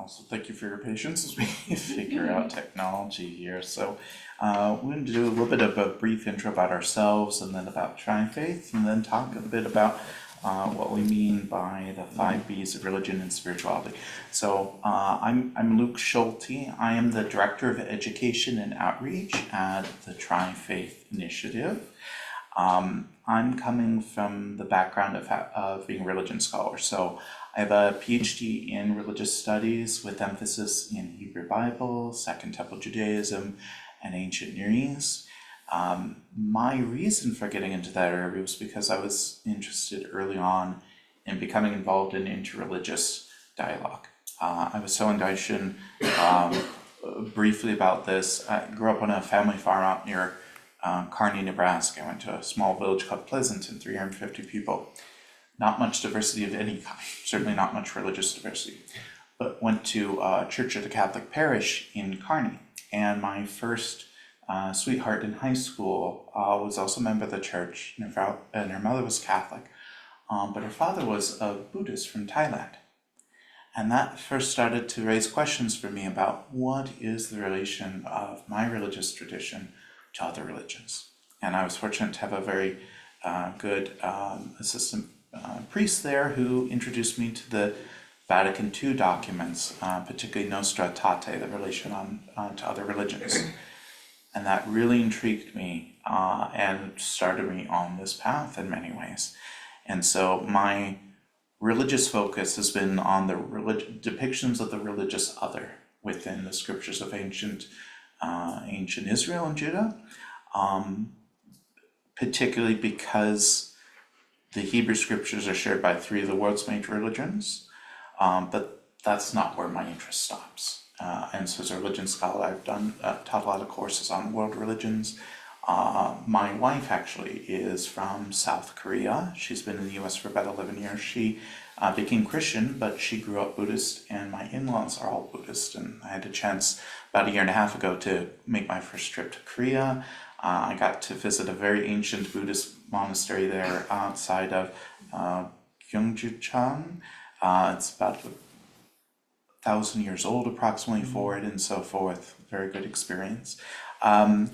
Also, thank you for your patience as we figure out technology here. So, we're going to do a little bit of a brief intro about ourselves, and then about Tri-Faith, and then talk a bit about what we mean by the 5 B's of religion and spirituality. So, I'm Luke Shulte. I am the Director of Education and Outreach at the Tri-Faith Initiative. I'm coming from the background of being a religion scholar. So I have a PhD in religious studies with emphasis in Hebrew Bible, Second Temple Judaism, and ancient Near East. My reason for getting into that area was because I was interested early on in becoming involved in interreligious dialogue. I was telling Daishin briefly about this. I grew up on a family farm out near Kearney, Nebraska. I went to a small village called Pleasanton, 350 people. Not much diversity of any kind, certainly not much religious diversity, but went to Church of the Catholic Parish in Kearney. And my first sweetheart in high school was also a member of the church, and her mother was Catholic, but her father was a Buddhist from Thailand. And that first started to raise questions for me about what is the relation of my religious tradition to other religions. And I was fortunate to have a very good assistant priest there who introduced me to the Vatican II documents, particularly Nostra Aetate, the relation to other religions. And that really intrigued me and started me on this path in many ways. And so my religious focus has been on the depictions of the religious other within the scriptures of ancient Israel and Judah, particularly because the Hebrew scriptures are shared by 3 of the world's major religions, but that's not where my interest stops. And so as a religion scholar, I've taught a lot of courses on world religions. My wife actually is from South Korea. She's been in the US for about 11 years. She became Christian, but she grew up Buddhist, and my in-laws are all Buddhist. And I had a chance about 1.5 years ago to make my first trip to Korea. I got to visit a very ancient Buddhist monastery there outside of Gyeongju-chan. It's about 1,000 years old approximately for it, and so forth. Very good experience. I'm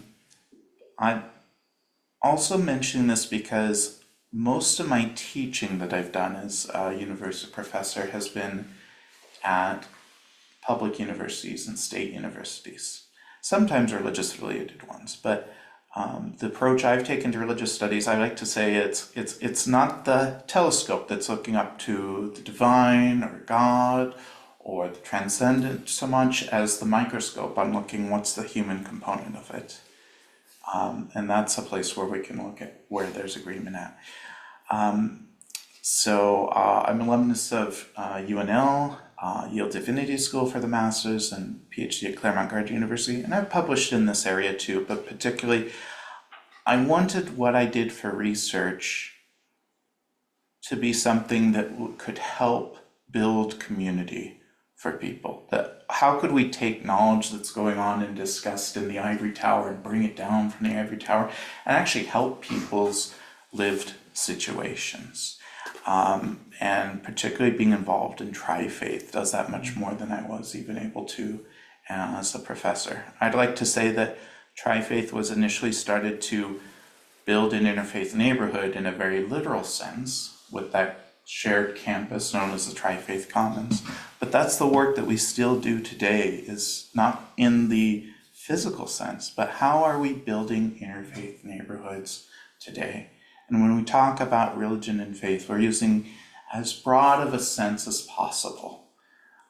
also mentioning this because most of my teaching that I've done as a university professor has been at public universities and state universities, sometimes religious related ones, but the approach I've taken to religious studies, I like to say it's not the telescope that's looking up to the divine or God or the transcendent so much as the microscope on looking what's the human component of it. And that's a place where we can look at where there's agreement at. So I'm an alumnus of UNL, Yale Divinity School for the Masters, and PhD at Claremont Gardner University, and I've published in this area too, but particularly I wanted what I did for research to be something that could help build community for people. That how could we take knowledge that's going on and discussed in the ivory tower and bring it down from the ivory tower and actually help people's lived situations. And particularly being involved in Tri-Faith does that much more than I was even able to as a professor. I'd like to say that Tri-Faith was initially started to build an interfaith neighborhood in a very literal sense with that shared campus known as the Tri-Faith Commons. But that's the work that we still do today, is not in the physical sense, but how are we building interfaith neighborhoods today? And when we talk about religion and faith, we're using as broad of a sense as possible.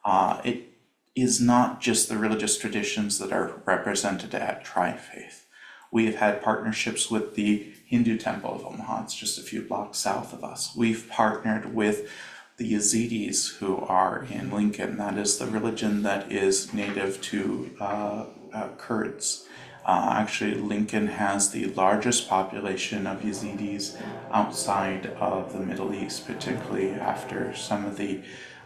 It is not just the religious traditions that are represented at Tri-Faith. We have had partnerships with the Hindu Temple of Omaha. It's just a few blocks south of us. We've partnered with the Yazidis who are in Lincoln. That is the religion that is native to Kurds. Actually, Lincoln has the largest population of Yazidis outside of the Middle East, particularly after some of the,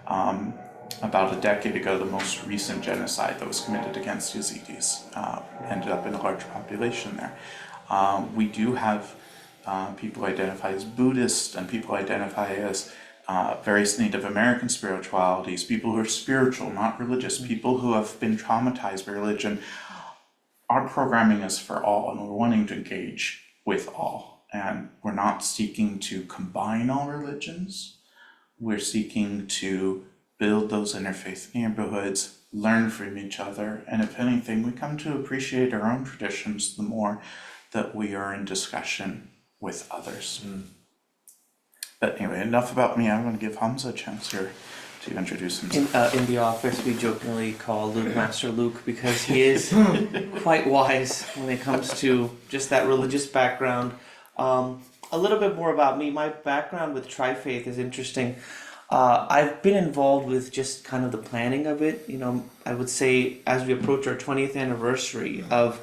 about a decade ago, the most recent genocide that was committed against Yazidis ended up in a large population there. We do have people identify as Buddhist and people identify as various Native American spiritualities, people who are spiritual, not religious, people who have been traumatized by religion. Our programming is for all, and we're wanting to engage with all. And we're not seeking to combine all religions. We're seeking to build those interfaith neighborhoods, learn from each other, and if anything, we come to appreciate our own traditions the more that we are in discussion with others. But anyway, enough about me. I'm going to give Hamza a chance here to introduce himself. In the office, we jokingly call Luke Master Luke because he is quite wise when it comes to just that religious background. A little bit more about me. My background with Tri-Faith is interesting. I've been involved with just kind of the planning of it. You know, I would say as we approach our 20th anniversary of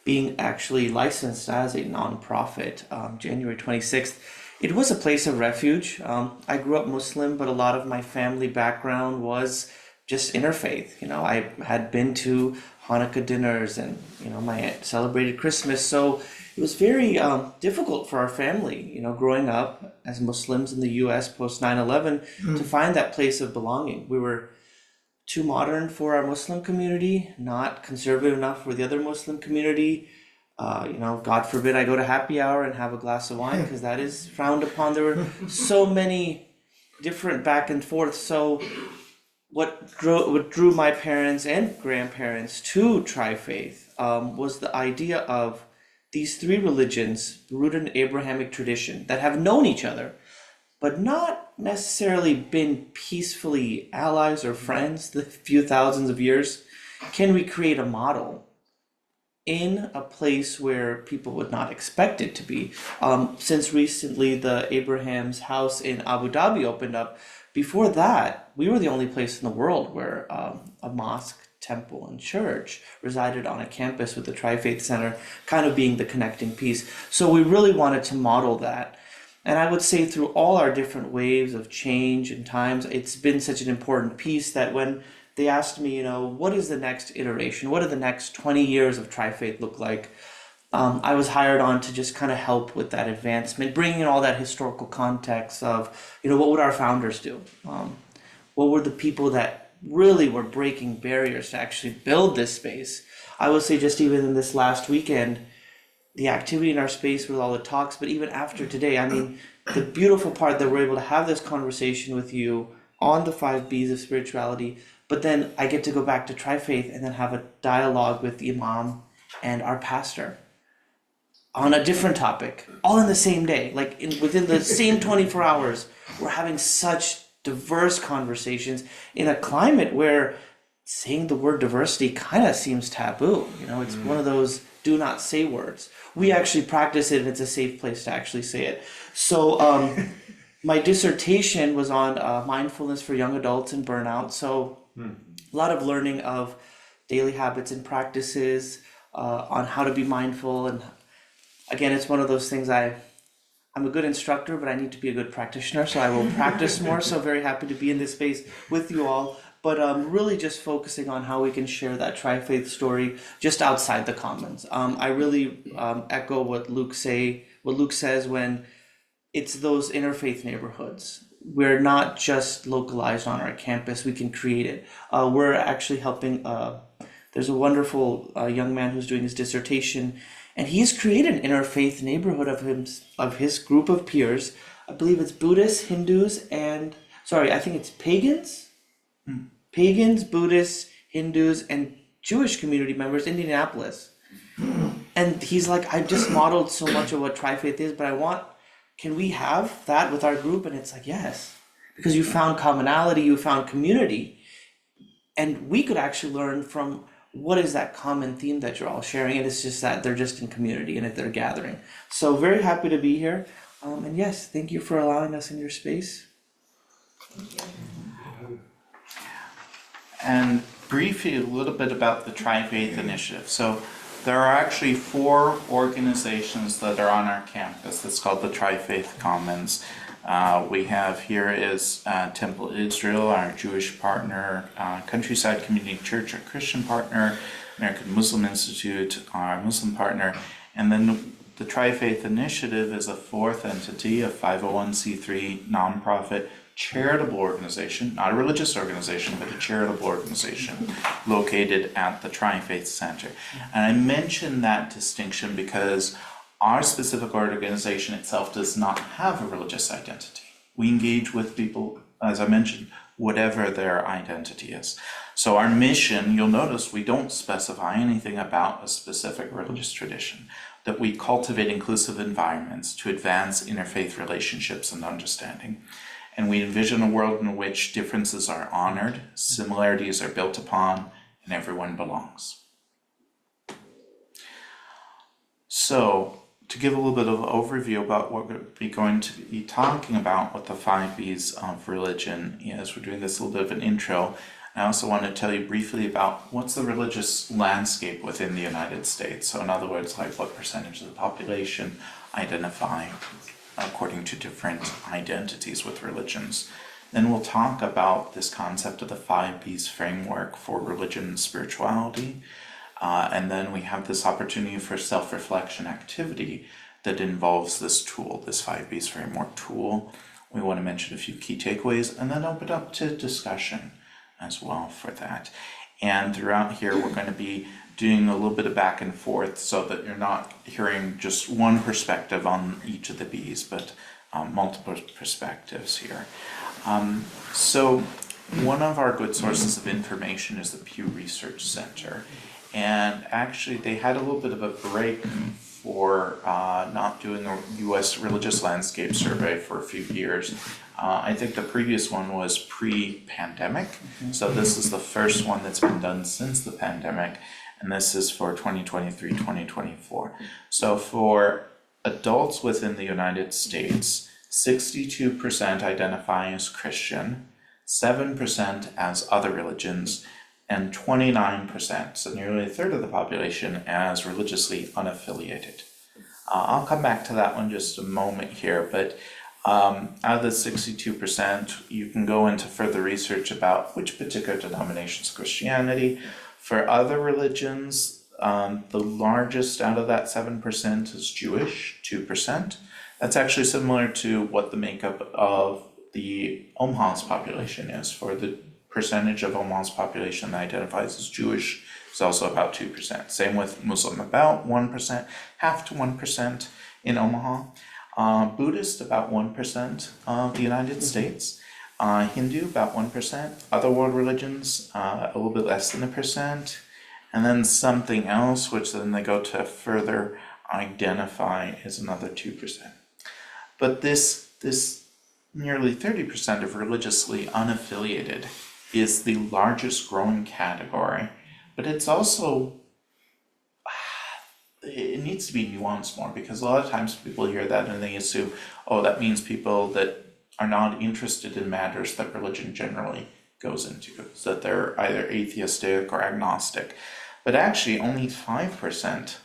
being actually licensed as a nonprofit, January 26th, it was a place of refuge. I grew up Muslim, but a lot of my family background was just interfaith. You know, I had been to Hanukkah dinners and, you know, my aunt celebrated Christmas. So it was very difficult for our family, you know, growing up as Muslims in the U.S. post 9/11 to find that place of belonging. We were too modern for our Muslim community, not conservative enough for the other Muslim community. You know, God forbid I go to happy hour and have a glass of wine because that is frowned upon. There were so many different back and forth. So what drew my parents and grandparents to Tri-Faith was the idea of these three religions rooted in Abrahamic tradition that have known each other, but not necessarily been peacefully allies or friends the few thousands of years. Can we create a model in a place where people would not expect it to be? Since recently the Abraham's house in Abu Dhabi opened up, before that, we were the only place in the world where a mosque, temple, and church resided on a campus with the Tri-Faith Center kind of being the connecting piece. So we really wanted to model that. And I would say through all our different waves of change and times, it's been such an important piece that when they asked me, you know, what is the next iteration? What do the next 20 years of Tri-Faith look like? I was hired on to just kind of help with that advancement, bringing in all that historical context of, you know, what would our founders do? What were the people that really were breaking barriers to actually build this space? I would say just even in this last weekend, the activity in our space with all the talks, but even after today, I mean, the beautiful part that we're able to have this conversation with you on the 5 B's of spirituality, but then I get to go back to Tri-Faith and then have a dialogue with the Imam and our pastor on a different topic, all in the same day, like within the same 24 hours. We're having such diverse conversations in a climate where saying the word diversity kind of seems taboo. You know, it's one of those do not say words. We actually practice it and it's a safe place to actually say it. So my dissertation was on mindfulness for young adults and burnout. So a lot of learning of daily habits and practices on how to be mindful. And again, it's one of those things I'm a good instructor, but I need to be a good practitioner, so I will practice more. So very happy to be in this space with you all. But really just focusing on how we can share that Tri-Faith story just outside the commons. I really echo what Luke says when it's those interfaith neighborhoods. We're not just localized on our campus, we can create it. We're actually helping, there's a wonderful young man who's doing his dissertation, and he's created an interfaith neighborhood of his group of peers. I believe it's Buddhists, Hindus, I think it's pagans. Pagans, Buddhists, Hindus, and Jewish community members in Indianapolis. And he's like, I just modeled so much of what Tri-Faith is, but can we have that with our group? And it's like, yes, because you found commonality, you found community. And we could actually learn from what is that common theme that you're all sharing. And it's just that they're just in community and if they're gathering. So very happy to be here. And yes, thank you for allowing us in your space. And briefly a little bit about the Tri-Faith Initiative. So there are actually 4 organizations that are on our campus. It's called the Tri-Faith Commons. We have here is Temple Israel, our Jewish partner, Countryside Community Church, our Christian partner, American Muslim Institute, our Muslim partner, and then the Tri-Faith Initiative is a 4th entity, a 501c3 nonprofit charitable organization, not a religious organization, but a charitable organization located at the Tri-Faith Center. And I mention that distinction because our specific organization itself does not have a religious identity. We engage with people, as I mentioned, whatever their identity is. So our mission, you'll notice we don't specify anything about a specific religious tradition, that we cultivate inclusive environments to advance interfaith relationships and understanding. And we envision a world in which differences are honored, similarities are built upon, and everyone belongs. So, to give a little bit of an overview about what we're going to be talking about with the 5 B's of religion is, we're doing this a little bit of an intro. I also want to tell you briefly about what's the religious landscape within the United States. So in other words, like what percentage of the population identify according to different identities with religions. Then we'll talk about this concept of the 5 B's framework for religion and spirituality. And then we have this opportunity for self-reflection activity that involves this tool, this 5 B's framework tool. We want to mention a few key takeaways and then open up to discussion as well for that. And throughout here, we're going to be doing a little bit of back and forth so that you're not hearing just one perspective on each of the B's, but multiple perspectives here. So one of our good sources of information is the Pew Research Center. And actually, they had a little bit of a break for not doing a U.S. religious landscape survey for a few years. I think the previous one was pre-pandemic. So this is the first one that's been done since the pandemic. And this is for 2023-2024. So for adults within the United States, 62% identify as Christian, 7% as other religions, and 29%, so nearly a third of the population, as religiously unaffiliated. I'll come back to that one just a moment here, but out of the 62%, you can go into further research about which particular denominations of Christianity. For other religions, the largest out of that 7% is Jewish, 2%. That's actually similar to what the makeup of the Omaha's population is. For the percentage of Omaha's population that identifies as Jewish is also about 2%. Same with Muslim, about 1%, half to 1% in Omaha. Buddhist, about 1% of the United States. Hindu, about 1%. Other world religions, a little bit less than 1%. And then something else, which then they go to further identify, is another 2%. But this nearly 30% of religiously unaffiliated is the largest growing category, but it's also, it needs to be nuanced more, because a lot of times people hear that and they assume, oh, that means people that are not interested in matters that religion generally goes into, so that they're either atheistic or agnostic. But actually only 5%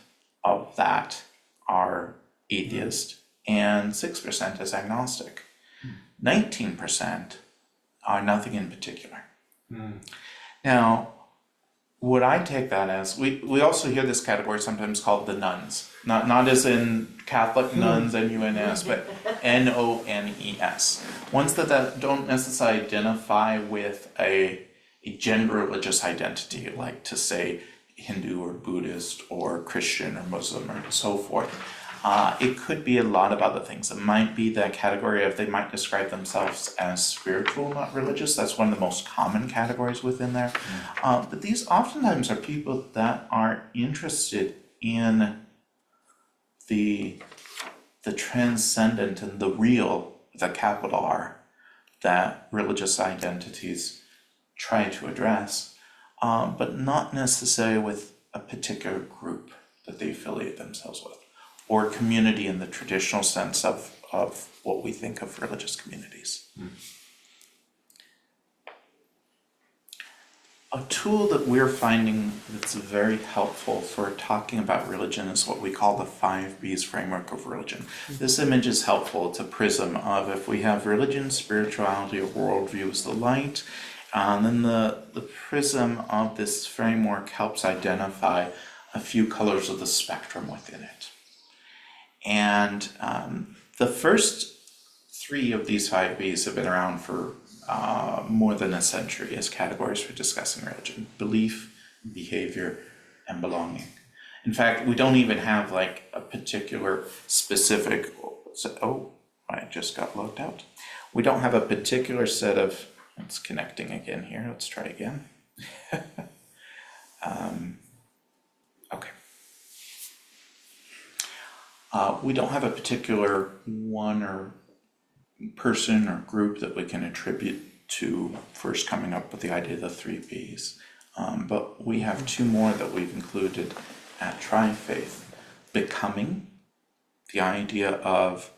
of that are atheist and 6% is agnostic. 19% are nothing in particular. Now, what I take that as, we also hear this category sometimes called the nuns, not as in Catholic nuns, N-U-N-S, but N-O-N-E-S. Ones that don't necessarily identify with a gender religious identity, like to say Hindu or Buddhist or Christian or Muslim or so forth. It could be a lot of other things. It might be the category of, they might describe themselves as spiritual, not religious. That's one of the most common categories within there. But these oftentimes are people that are interested in the transcendent and the real, the capital R, that religious identities try to address, but not necessarily with a particular group that they affiliate themselves with, or community in the traditional sense of what we think of religious communities. A tool that we're finding that's very helpful for talking about religion is what we call the 5 B's framework of religion. This image is helpful. It's a prism of, if we have religion, spirituality, or worldview as the light, then the prism of this framework helps identify a few colors of the spectrum within it. And the first 3 of these 5 B's have been around for more than a century as categories for discussing religion: belief, behavior, and belonging. In fact, we don't even have like a particular specific, I just got logged out. We don't have a particular set of, it's connecting again here, let's try again. Okay. We don't have a particular one or person or group that we can attribute to first coming up with the idea of the 3 B's. But we have 2 more that we've included at Tri-Faith. Becoming, the idea of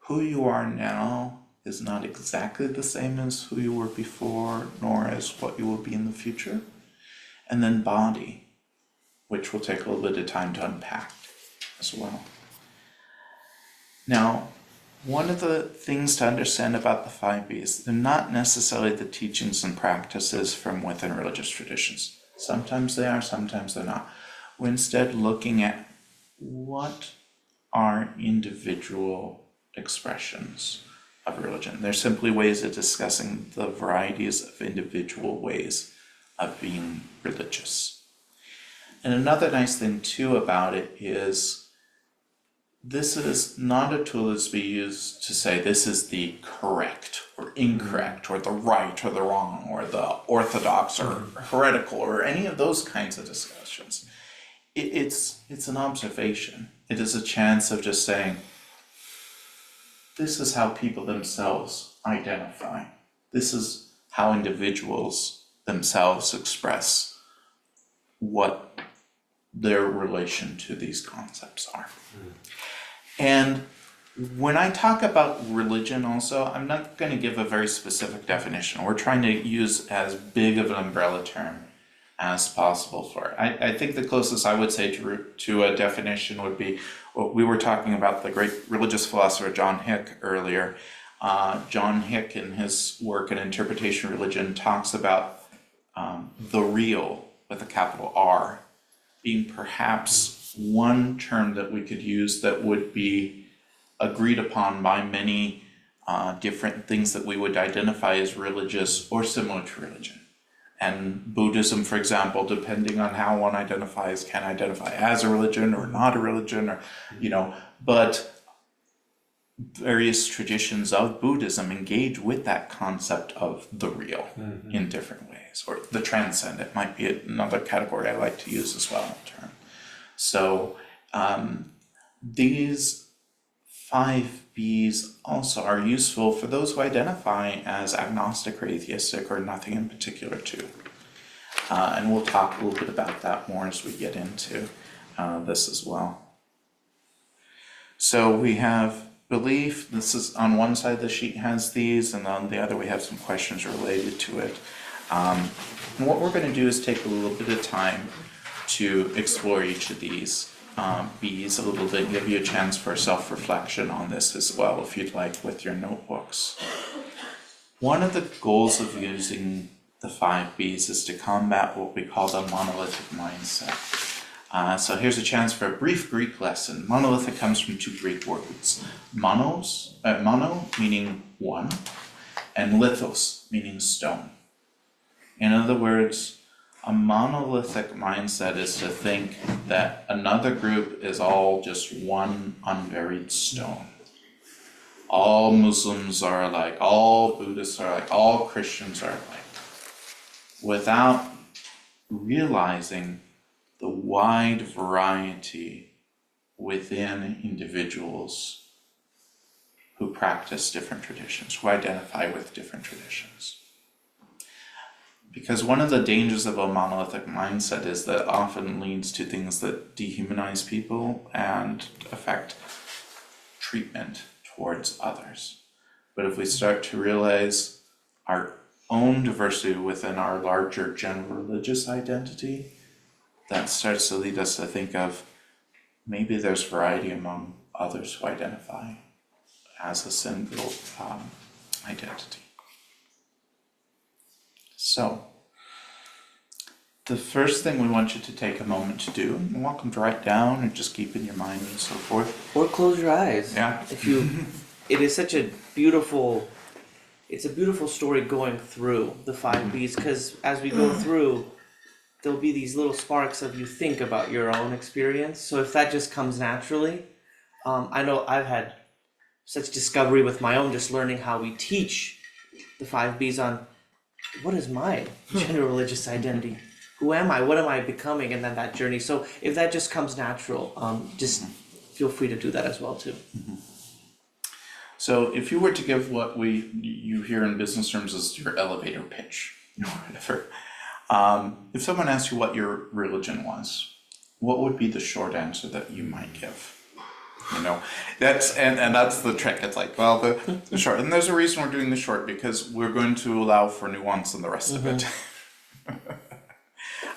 who you are now is not exactly the same as who you were before, nor as what you will be in the future. And then body, which will take a little bit of time to unpack as well. Now, one of the things to understand about the 5 B's, they're not necessarily the teachings and practices from within religious traditions. Sometimes they are, sometimes they're not. We're instead looking at what are individual expressions of religion. They're simply ways of discussing the varieties of individual ways of being religious. And another nice thing too about it is this is not a tool that's be used to say this is the correct or incorrect or the right or the wrong or the orthodox or heretical or any of those kinds of discussions. It's an observation. It is a chance of just saying, this is how people themselves identify. This is how individuals themselves express what their relation to these concepts are. And when I talk about religion also, I'm not going to give a very specific definition. We're trying to use as big of an umbrella term as possible for it. I think the closest I would say to a definition would be what we were talking about, the great religious philosopher John Hick earlier. John Hick in his work on interpretation of religion talks about the real with a capital R being perhaps one term that we could use that would be agreed upon by many different things that we would identify as religious or similar to religion. And Buddhism, for example, depending on how one identifies, can identify as a religion or not a religion, or, but various traditions of Buddhism engage with that concept of the real in different ways, or the transcendent might be another category I like to use as well. So these 5 B's also are useful for those who identify as agnostic or atheistic or nothing in particular too. And we'll talk a little bit about that more as we get into this as well. So we have belief. This is on one side of the sheet has these, and on the other we have some questions related to it. And what we're going to do is take a little bit of time to explore each of these B's a little bit, give you a chance for self-reflection on this as well, if you'd like, with your notebooks. One of the goals of using the 5 B's is to combat what we call the monolithic mindset. So here's a chance for a brief Greek lesson. Monolithic comes from 2 Greek words. Mono meaning one, and lithos meaning stone. In other words, a monolithic mindset is to think that another group is all just one unburied stone. All Muslims are alike, all Buddhists are alike, all Christians are alike, without realizing the wide variety within individuals who practice different traditions, who identify with different traditions. Because one of the dangers of a monolithic mindset is that it often leads to things that dehumanize people and affect treatment towards others. But if we start to realize our own diversity within our larger general religious identity, that starts to lead us to think of maybe there's variety among others who identify as a single identity. So, the first thing we want you to take a moment to do, and welcome to write down and just keep in your mind and so forth. Or close your eyes. Yeah. If you it is such a beautiful, it's a beautiful story going through the 5Bs, because as we go through, there'll be these little sparks of you think about your own experience. So if that just comes naturally, I know I've had such discovery with my own, just learning how we teach the 5Bs on what is my gender religious identity? Who am I? What am I becoming? And then that journey. So if that just comes natural, just feel free to do that as well too. So if you were to give what you hear in business terms as your elevator pitch, or whatever, if someone asked you what your religion was, what would be the short answer that you might give? You know, that's the trick. It's like, well, the short, and there's a reason we're doing the short, because we're going to allow for nuance in the rest of it.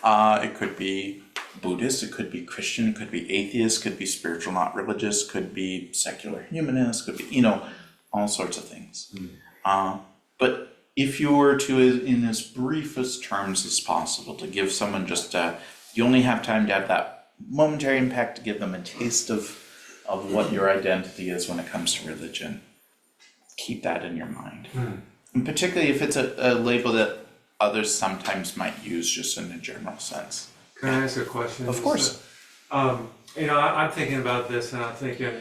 It could be Buddhist, it could be Christian, it could be atheist, could be spiritual, not religious, could be secular humanist, could be, you know, all sorts of things. But if you were to, in as briefest terms as possible, to give someone just you only have time to have that momentary impact to give them a taste of what your identity is when it comes to religion, keep that in your mind. And particularly if it's a label that others sometimes might use just in a general sense. Can I ask a question? Of course. You know, I'm thinking about this, and I'm thinking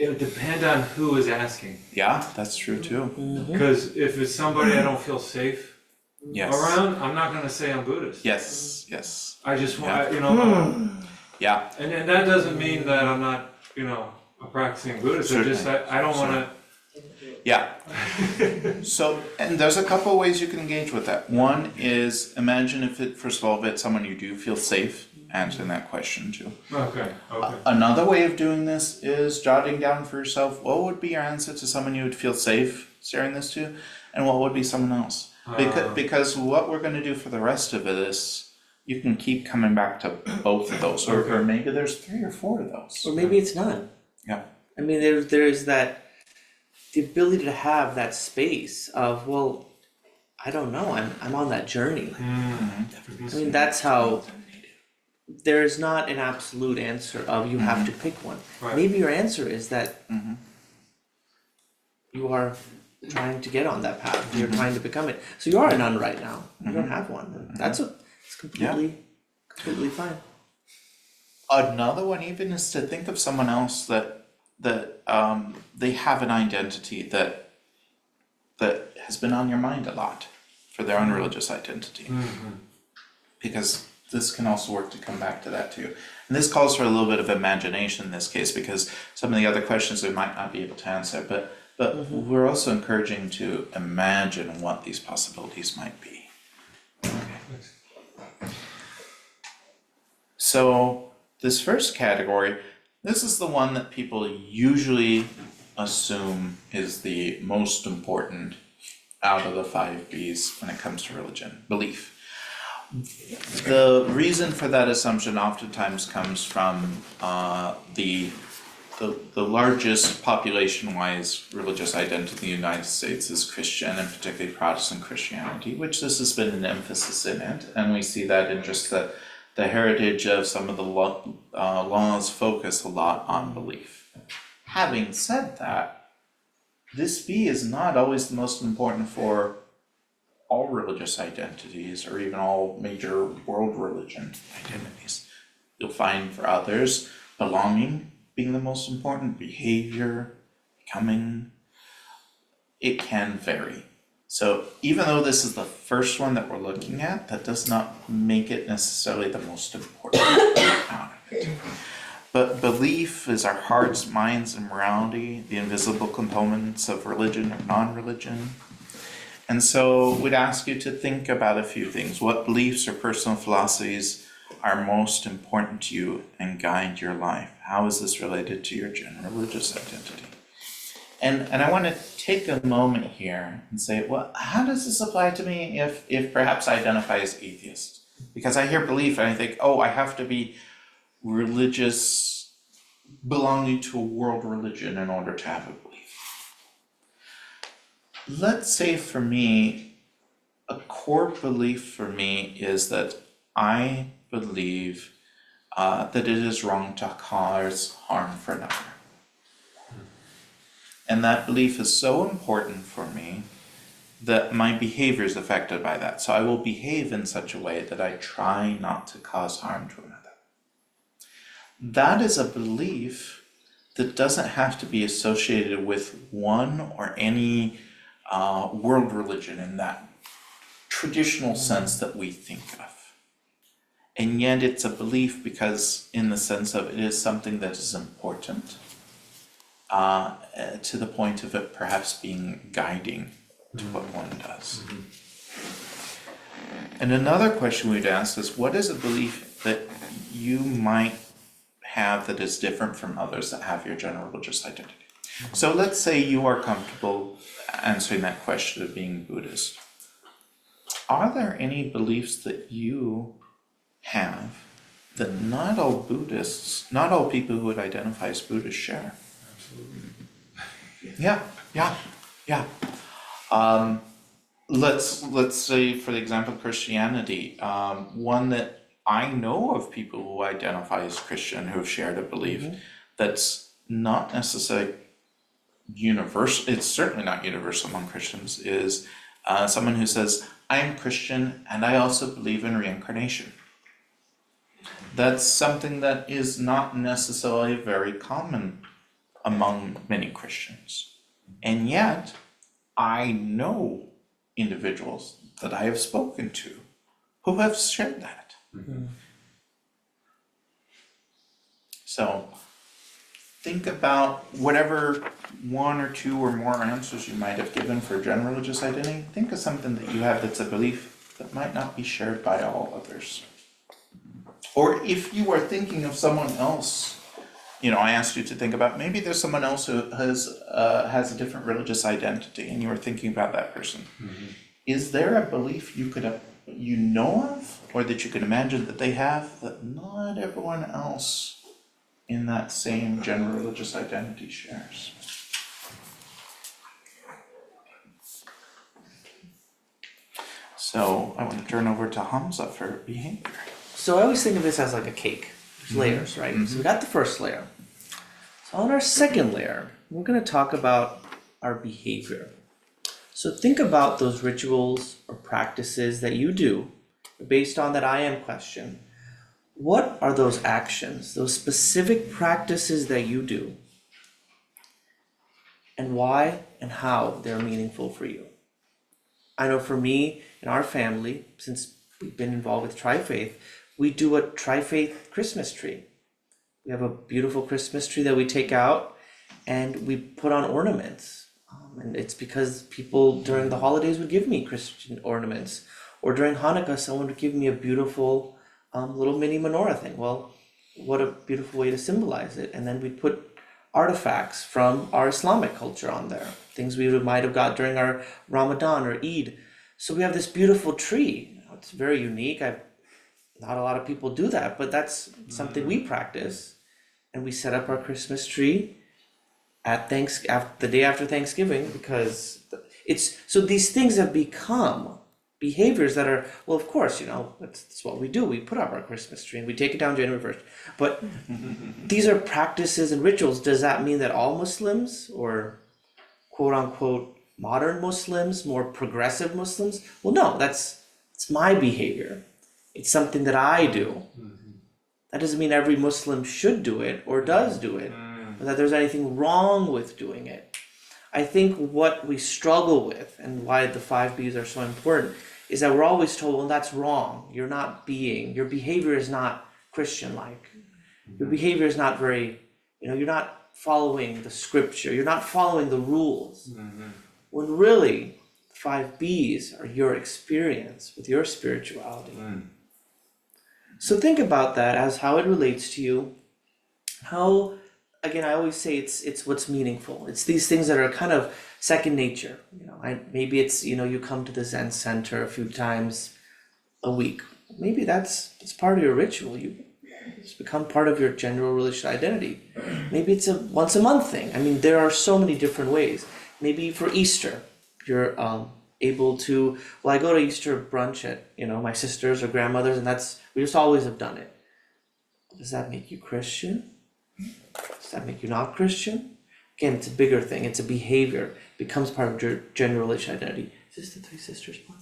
it would depend on who is asking. Yeah, that's true too. Because if it's somebody I don't feel safe Yes. around, I'm not going to say I'm Buddhist. Yes, yes. I just want, Yeah. you know, Yeah, and that doesn't mean that I'm not, you know, a practicing Buddhist. I just, I don't want to. yeah. So, and there's a couple ways you can engage with that. One is, imagine if it, first of all, if it's someone you do feel safe answering that question too. Okay. Another way of doing this is jotting down for yourself, what would be your answer to someone you would feel safe sharing this to, and what would be someone else? Because what we're going to do for the rest of it is, you can keep coming back to both of those, or maybe there's 3 or 4 of those. Or maybe it's none. Yeah. I mean, there's that, the ability to have that space of, well, I don't know, I'm on that journey. I mean, that's how, there's not an absolute answer of you have to pick one. Right. Maybe your answer is that you are trying to get on that path, you're trying to become it. So you are a nun right now, you don't have one. It's completely fine. Another one even is to think of someone else that they have an identity that has been on your mind a lot for their own religious identity. Because this can also work to come back to that too. And this calls for a little bit of imagination in this case, because some of the other questions we might not be able to answer, but we're also encouraging to imagine what these possibilities might be. Okay. So this first category, this is the one that people usually assume is the most important out of the 5Bs when it comes to religion, belief. The reason for that assumption oftentimes comes from the largest population-wise religious identity in the United States is Christian, and particularly Protestant Christianity, which this has been an emphasis in it, and we see that in just the heritage of some of the laws focus a lot on belief. Having said that, this B is not always the most important for all religious identities, or even all major world religion identities. You'll find for others, belonging being the most important, behavior, becoming, it can vary. So even though this is the first one that we're looking at, that does not make it necessarily the most important out of it. But belief is our hearts, minds, and morality, the invisible components of religion or non-religion. And so we'd ask you to think about a few things. What beliefs or personal philosophies are most important to you and guide your life? How is this related to your general religious identity? And I want to take a moment here and say, well, how does this apply to me if perhaps I identify as atheist? Because I hear belief and I think, oh, I have to be religious, belonging to a world religion in order to have a belief. Let's say for me, a core belief for me is that I believe that it is wrong to cause harm for another. And that belief is so important for me that my behavior is affected by that. So I will behave in such a way that I try not to cause harm to another. That is a belief that doesn't have to be associated with one or any world religion in that traditional sense that we think of. And yet it's a belief because in the sense of it is something that is important to the point of it perhaps being guiding to what one does. And another question we'd ask is, what is a belief that you might have that is different from others that have your general religious identity? So let's say you are comfortable answering that question of being Buddhist. Are there any beliefs that you have that not all Buddhists, not all people who would identify as Buddhists share? Absolutely. Yeah. Let's say, for the example, Christianity. One that I know of people who identify as Christian who have shared a belief that's not necessarily universal. It's certainly not universal among Christians. Is someone who says, "I am Christian and I also believe in reincarnation." That's something that is not necessarily very common among many Christians. And yet, I know individuals that I have spoken to who have shared that. So, think about whatever one or two or more answers you might have given for general religious identity. Think of something that you have that's a belief that might not be shared by all others. Or if you are thinking of someone else, I asked you to think about, maybe there's someone else who has a different religious identity, and you are thinking about that person. Is there a belief you know of, or that you can imagine that they have, that not everyone else in that same general religious identity shares? So I want to turn over to Hamza for behavior. So I always think of this as like a cake. There's layers, right? So we got the first layer. So on our second layer, we're going to talk about our behavior. So think about those rituals or practices that you do based on that I am question. What are those actions, those specific practices that you do, and why and how they're meaningful for you? I know for me and our family, since we've been involved with Tri-Faith, we do a Tri-Faith Christmas tree. We have a beautiful Christmas tree that we take out and we put on ornaments. And it's because people during the holidays would give me Christian ornaments. Or during Hanukkah, someone would give me a beautiful little mini menorah thing. Well, what a beautiful way to symbolize it. And then we'd put artifacts from our Islamic culture on there. Things we might have got during our Ramadan or Eid. So we have this beautiful tree. It's very unique. Not a lot of people do that, but that's something we practice. And we set up our Christmas tree at the day after Thanksgiving, because so these things have become behaviors that are, well, of course, that's what we do. We put up our Christmas tree and we take it down January 1st. But these are practices and rituals. Does that mean that all Muslims, or quote unquote modern Muslims, more progressive Muslims? Well, no, it's my behavior. It's something that I do. That doesn't mean every Muslim should do it or does do it, or that there's anything wrong with doing it. I think what we struggle with, and why the 5 B's are so important, is that we're always told, well, that's wrong. Your behavior is not Christian-like. Your behavior is not very, you're not following the scripture. You're not following the rules. When really, 5 B's are your experience with your spirituality. So think about that as how it relates to you. How, again, I always say it's what's meaningful. It's these things that are kind of second nature. Maybe it's, you come to the Zen Center a few times a week. Maybe it's part of your ritual. It's become part of your general religious identity. Maybe it's a once a month thing. I mean, there are so many different ways. Maybe for Easter, you're able to, I go to Easter brunch at, my sisters or grandmother's, and we just always have done it. Does that make you Christian? Does that make you not Christian? again, it's a bigger thing. It's a behavior. It becomes part of your gender religious identity. Is this the three sisters part?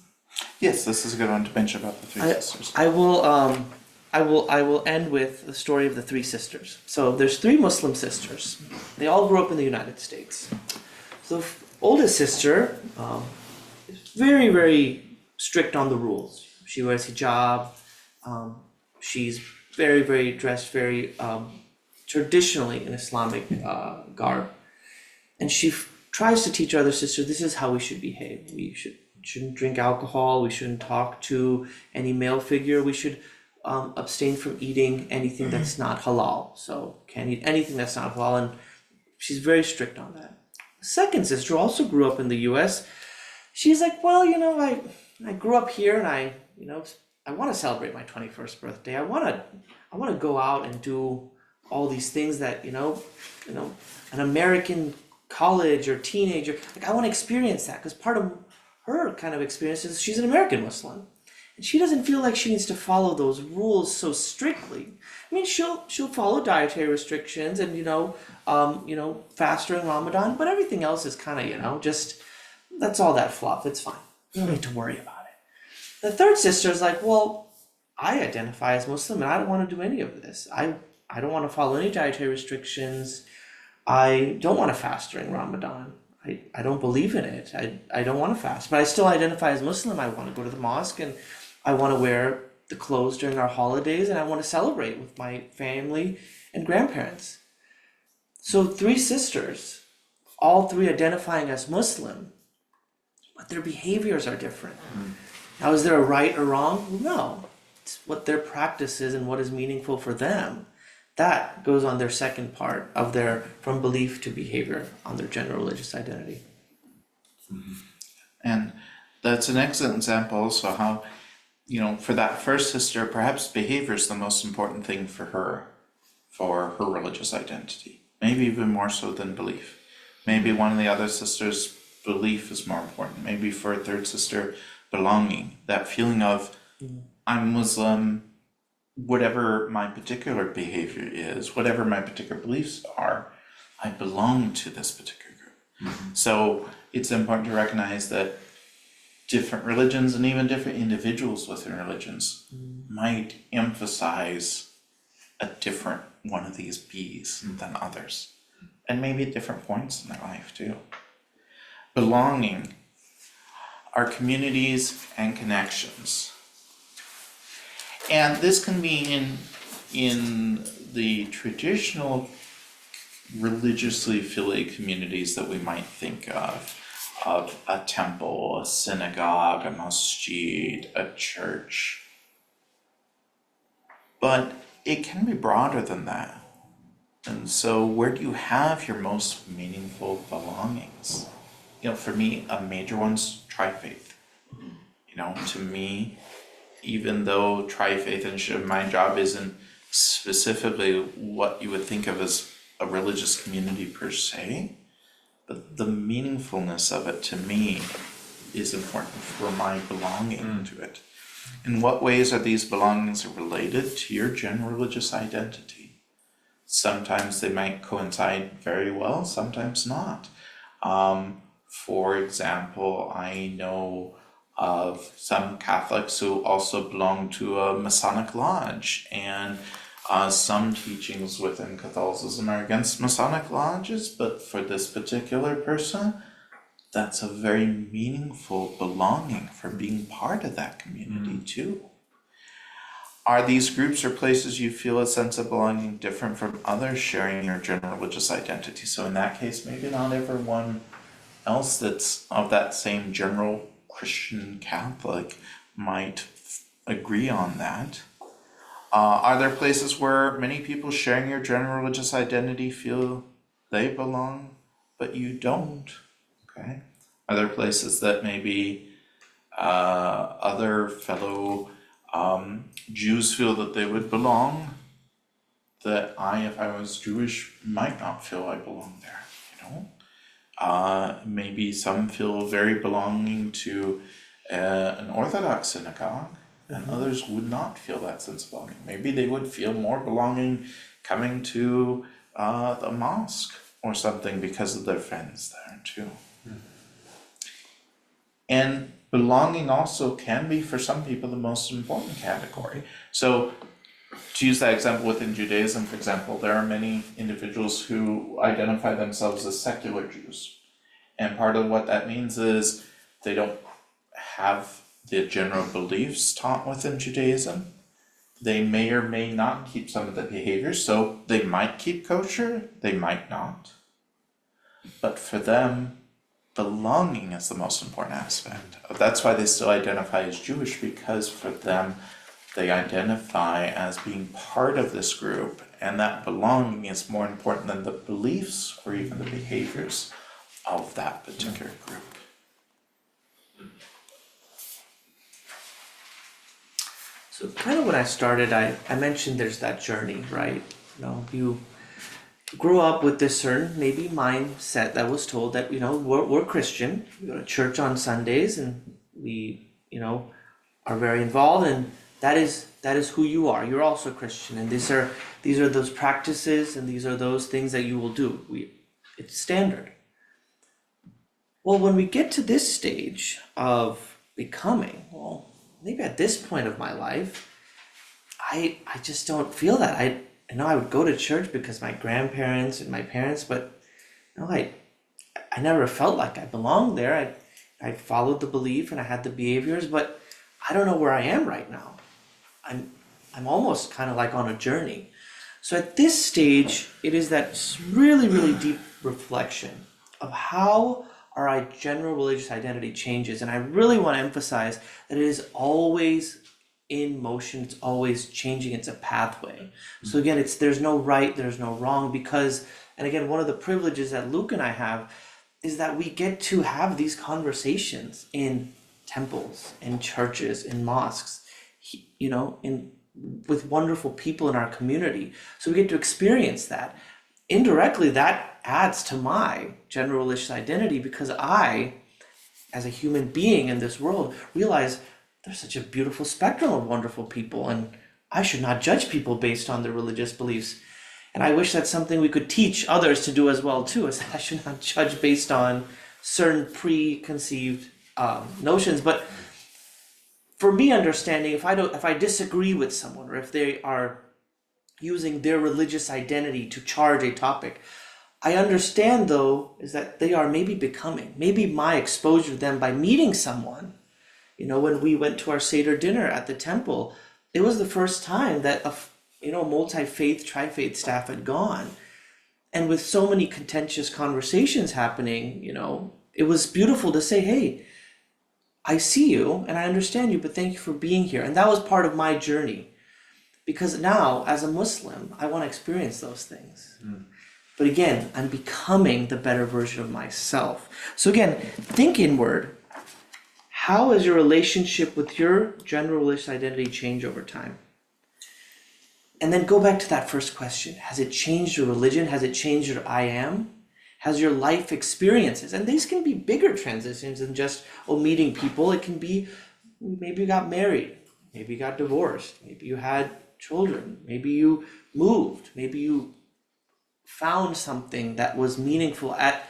Yes, this is a good one to mention about the three sisters. I will end with the story of the three sisters. So there's three Muslim sisters. They all grew up in the United States. So the oldest sister is very, very strict on the rules. She wears hijab. She's very, very dressed very traditionally in Islamic garb. And she tries to teach her other sisters, this is how we should behave. We shouldn't drink alcohol. We shouldn't talk to any male figure. We should abstain from eating anything that's not halal. So can't eat anything that's not halal. And she's very strict on that. The second sister also grew up in the US. She's like, well, I grew up here and I want to celebrate my 21st birthday. I want to go out and do all these things that, an American college or teenager, like I want to experience that because part of her kind of experience is she's an American Muslim. And she doesn't feel like she needs to follow those rules so strictly. I mean, she'll follow dietary restrictions and, fast during Ramadan, but everything else is kind of, just, that's all that fluff. It's fine. You don't need to worry about it. The third sister is like, well, I identify as Muslim and I don't want to do any of this. I don't want to follow any dietary restrictions. I don't want to fast during Ramadan. I don't believe in it. I don't want to fast, but I still identify as Muslim. I want to go to the mosque and I want to wear the clothes during our holidays and I want to celebrate with my family and grandparents. So three sisters, all three identifying as Muslim, but their behaviors are different. Now, is there a right or wrong? No. It's what their practice is and what is meaningful for them. That goes on their second part of their from belief to behavior on their general religious identity. And that's an excellent example also how, for that first sister, perhaps behavior is the most important thing for her religious identity. Maybe even more so than belief. Maybe one of the other sisters' belief is more important. Maybe for a third sister, belonging. That feeling of, I'm Muslim, whatever my particular behavior is, whatever my particular beliefs are, I belong to this particular group. So it's important to recognize that different religions and even different individuals within religions might emphasize a different one of these B's than others. And maybe at different points in their life too. Belonging are communities and connections. And this can be in the traditional religiously affiliated communities that we might think of a temple, a synagogue, a masjid, a church. But it can be broader than that. And so where do you have your most meaningful belongings? For me, a major one's tri-faith. To me, even though tri-faith and my job isn't specifically what you would think of as a religious community per se, but the meaningfulness of it to me is important for my belonging to it. In what ways are these belongings related to your general religious identity? Sometimes they might coincide very well, sometimes not. For example, I know of some Catholics who also belong to a Masonic lodge, and some teachings within Catholicism are against Masonic lodges, but for this particular person, that's a very meaningful belonging for being part of that community too. Are these groups or places you feel a sense of belonging different from others sharing your general religious identity? So in that case, maybe not everyone else that's of that same general Christian Catholic might agree on that. Are there places where many people sharing your general religious identity feel they belong, but you don't? Okay. Are there places that maybe other fellow Jews feel that they would belong, that if I was Jewish, might not feel I belong there, maybe some feel very belonging to an Orthodox synagogue, and others would not feel that sense of belonging. Maybe they would feel more belonging coming to the mosque or something because of their friends there too. And belonging also can be, for some people, the most important category. So, to use that example within Judaism, for example, there are many individuals who identify themselves as secular Jews. And part of what that means is they don't have the general beliefs taught within Judaism. They may or may not keep some of the behaviors, so they might keep kosher, they might not. But for them, belonging is the most important aspect. That's why they still identify as Jewish, because for them, they identify as being part of this group, and that belonging is more important than the beliefs or even the behaviors of that particular group. So kind of when I started, I mentioned there's that journey, right? You grow up with this certain maybe mindset that was told that, we're Christian, we go to church on Sundays, and we, are very involved, and that is who you are. You're also Christian, and these are those practices, and these are those things that you will do. It's standard. Well, when we get to this stage of becoming, maybe at this point of my life, I just don't feel that. I would go to church because my grandparents and my parents, but I never felt like I belonged there. I followed the belief and I had the behaviors, but I don't know where I am right now. I'm almost kind of like on a journey. So at this stage, it is that really, really deep reflection of how our general religious identity changes. And I really want to emphasize that it is always in motion, it's always changing, it's a pathway. So again, there's no right, there's no wrong, because, and again, one of the privileges that Luke and I have is that we get to have these conversations in temples, in churches, in mosques, with wonderful people in our community. So we get to experience that. Indirectly, that adds to my general religious identity, because I, as a human being in this world, realize there's such a beautiful spectrum of wonderful people, and I should not judge people based on their religious beliefs. And I wish that's something we could teach others to do as well too, is that I should not judge based on certain preconceived notions. But for me, understanding, if I disagree with someone, or if they are using their religious identity to charge a topic, I understand though is that they are maybe becoming, maybe my exposure to them by meeting someone. When we went to our Seder dinner at the temple, it was the first time that multi-faith, tri-faith staff had gone. And with so many contentious conversations happening, it was beautiful to say, hey, I see you and I understand you, but thank you for being here. And that was part of my journey. Because now, as a Muslim, I want to experience those things. But again, I'm becoming the better version of myself. So again, think inward. How has your relationship with your general religious identity changed over time? And then go back to that first question. Has it changed your religion? Has it changed your I am? Has your life experiences? And these can be bigger transitions than just meeting people. It can be, maybe you got married. Maybe you got divorced. Maybe you had children. Maybe you moved. Maybe you found something that was meaningful at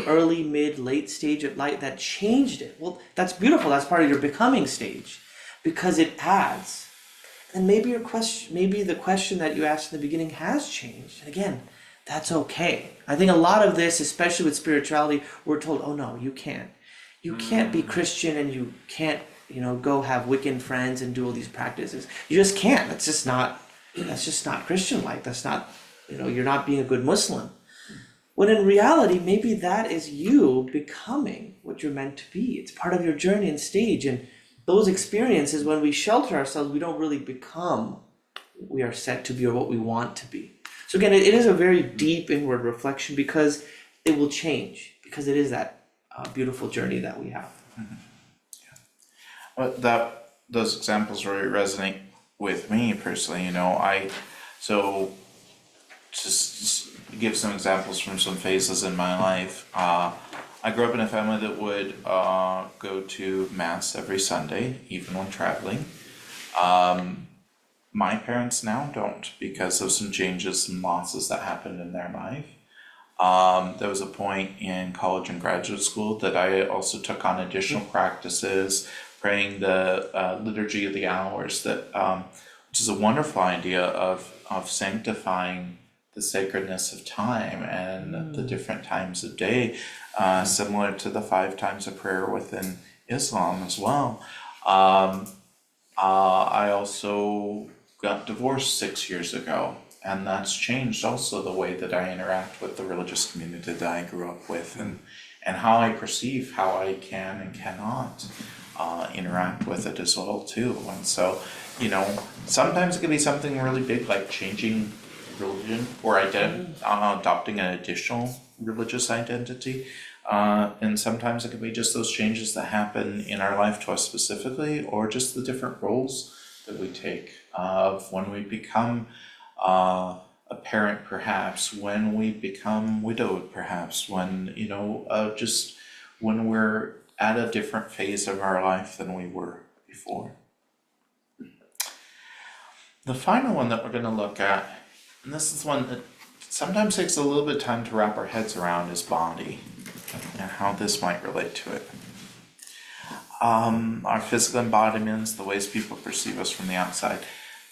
early, mid, late stage of life that changed it. Well, that's beautiful. That's part of your becoming stage, because it adds. And maybe the question that you asked in the beginning has changed. And again, that's okay. I think a lot of this, especially with spirituality, we're told, oh no, you can't. You can't be Christian, and you can't, go have Wiccan friends and do all these practices. You just can't. That's just not Christian life. That's not, you're not being a good Muslim. When in reality, maybe that is you becoming what you're meant to be. It's part of your journey and stage. And those experiences, when we shelter ourselves, we don't really become what we are set to be or what we want to be. So again, it is a very deep inward reflection, because it will change, because it is that beautiful journey that we have. Well, those examples really resonate with me personally. So just give some examples from some phases in my life. I grew up in a family that would go to mass every Sunday, even when traveling. My parents now don't, because of some changes and losses that happened in their life. There was a point in college and graduate school that I also took on additional practices, praying the liturgy of the hours, which is a wonderful idea of sanctifying the sacredness of time and the different times of day, similar to the 5 times of prayer within Islam as well. I also got divorced 6 years ago, and that's changed also the way that I interact with the religious community that I grew up with, and how I perceive how I can and cannot interact with it as well too. And so, sometimes it can be something really big like changing religion or adopting an additional religious identity. And sometimes it can be just those changes that happen in our life to us specifically, or just the different roles that we take of when we become a parent, perhaps, when we become widowed, perhaps, when, just when we're at a different phase of our life than we were before. The final one that we're going to look at, and this is one that sometimes takes a little bit of time to wrap our heads around, is body and how this might relate to it. Our physical embodiments, the ways people perceive us from the outside.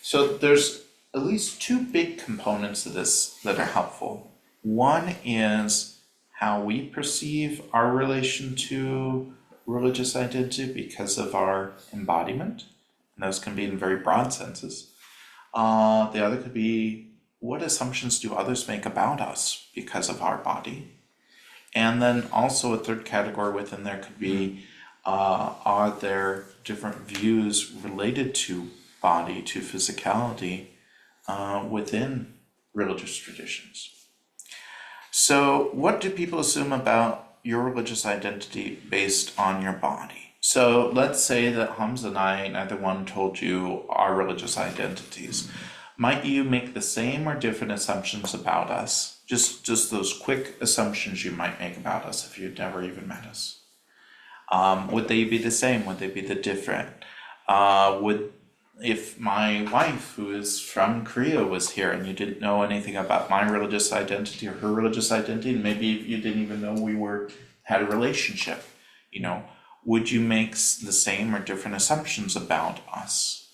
So there's at least 2 big components of this that are helpful. One is how we perceive our relation to religious identity because of our embodiment, and those can be in very broad senses. The other could be, what assumptions do others make about us because of our body? And then also a third category within there could be, are there different views related to body, to physicality, within religious traditions? So what do people assume about your religious identity based on your body? So let's say that Hamza and I, neither one told you our religious identities. Might you make the same or different assumptions about us? Just those quick assumptions you might make about us if you'd never even met us. Would they be the same? Would they be the different? If my wife, who is from Korea, was here and you didn't know anything about my religious identity or her religious identity, and maybe you didn't even know we had a relationship, would you make the same or different assumptions about us?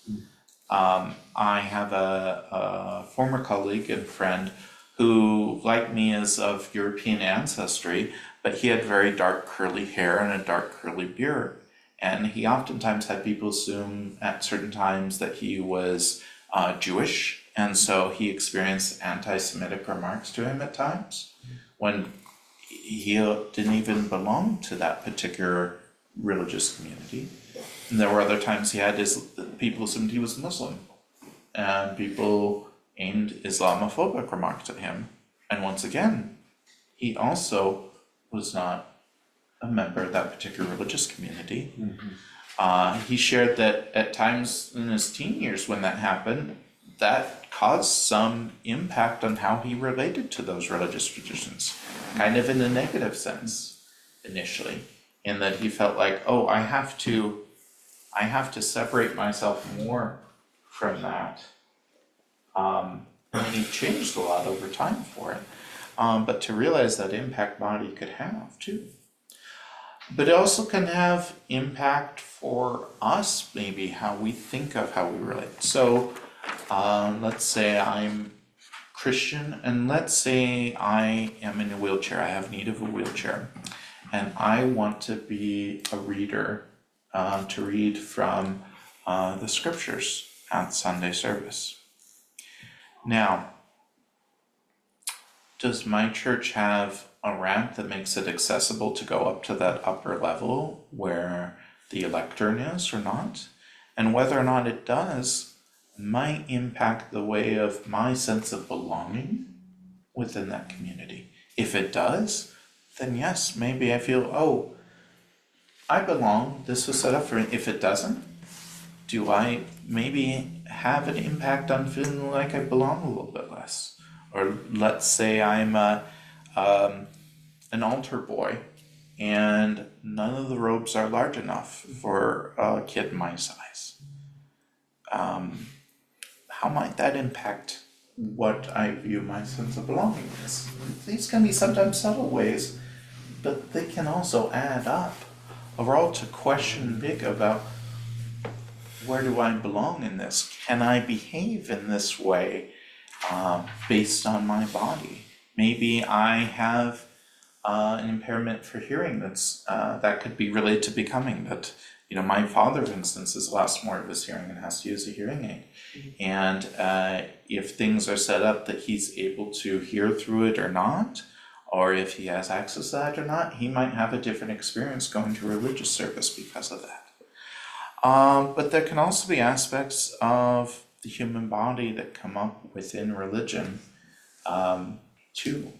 I have a former colleague and friend who, like me, is of European ancestry, but he had very dark curly hair and a dark curly beard. And he oftentimes had people assume at certain times that he was Jewish, and so he experienced anti-Semitic remarks to him at times when he didn't even belong to that particular religious community. And there were other times people assumed he was Muslim, and people aimed Islamophobic remarks at him. And once again, he also was not a member of that particular religious community. He shared that at times in his teen years when that happened, that caused some impact on how he related to those religious traditions, kind of in a negative sense initially, in that he felt like, oh, I have to separate myself more from that. And he changed a lot over time for it. But to realize that impact body could have too. But it also can have impact for us, maybe how we think of how we relate. So let's say I'm Christian, and let's say I am in a wheelchair. I have need of a wheelchair, and I want to be a reader, to read from the scriptures at Sunday service. Now, does my church have a ramp that makes it accessible to go up to that upper level where the lectern is or not? And whether or not it does might impact the way of my sense of belonging within that community. If it does, then yes, maybe I feel, oh, I belong, this was set up for me. If it doesn't, do I maybe have an impact on feeling like I belong a little bit less? Or let's say I'm an altar boy and none of the robes are large enough for a kid my size. How might that impact what I view my sense of belonging is. These can be sometimes subtle ways, but they can also add up. Overall, to question big about, where do I belong in this? Can I behave in this way based on my body? Maybe I have an impairment for hearing that could be related to becoming that. My father, for instance, has lost more of his hearing and has to use a hearing aid. And if things are set up that he's able to hear through it or not, or if he has access to that or not, he might have a different experience going to religious service because of that. But there can also be aspects of the human body that come up within religion too.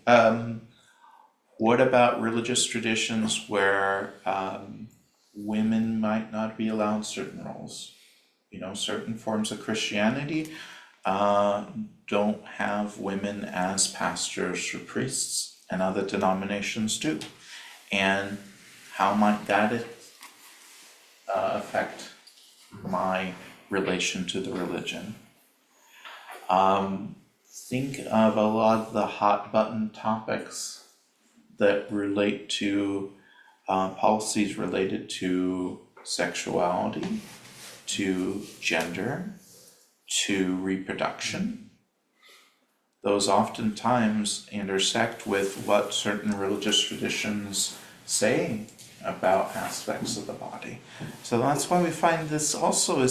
What about religious traditions where women might not be allowed certain roles? Certain forms of Christianity don't have women as pastors or priests, and other denominations do. And how might that affect my relation to the religion? Think of a lot of the hot button topics that relate to policies related to sexuality, to gender, to reproduction. Those oftentimes intersect with what certain religious traditions say about aspects of the body. So that's why we find this also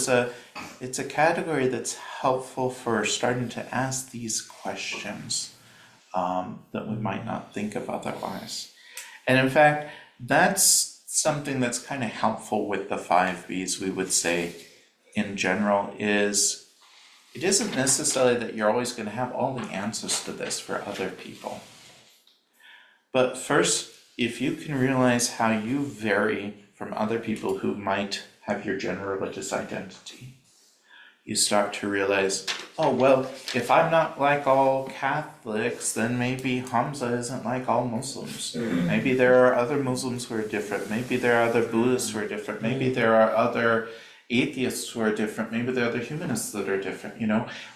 it's a category that's helpful for starting to ask these questions that we might not think of otherwise. And in fact, that's something that's kind of helpful with the 5 Bs, we would say, in general, is it isn't necessarily that you're always going to have all the answers to this for other people. But first, if you can realize how you vary from other people who might have your general religious identity, you start to realize, oh, well, if I'm not like all Catholics, then maybe Hamza isn't like all Muslims. Maybe there are other Muslims who are different. Maybe there are other Buddhists who are different. Maybe there are other atheists who are different. Maybe there are other humanists that are different.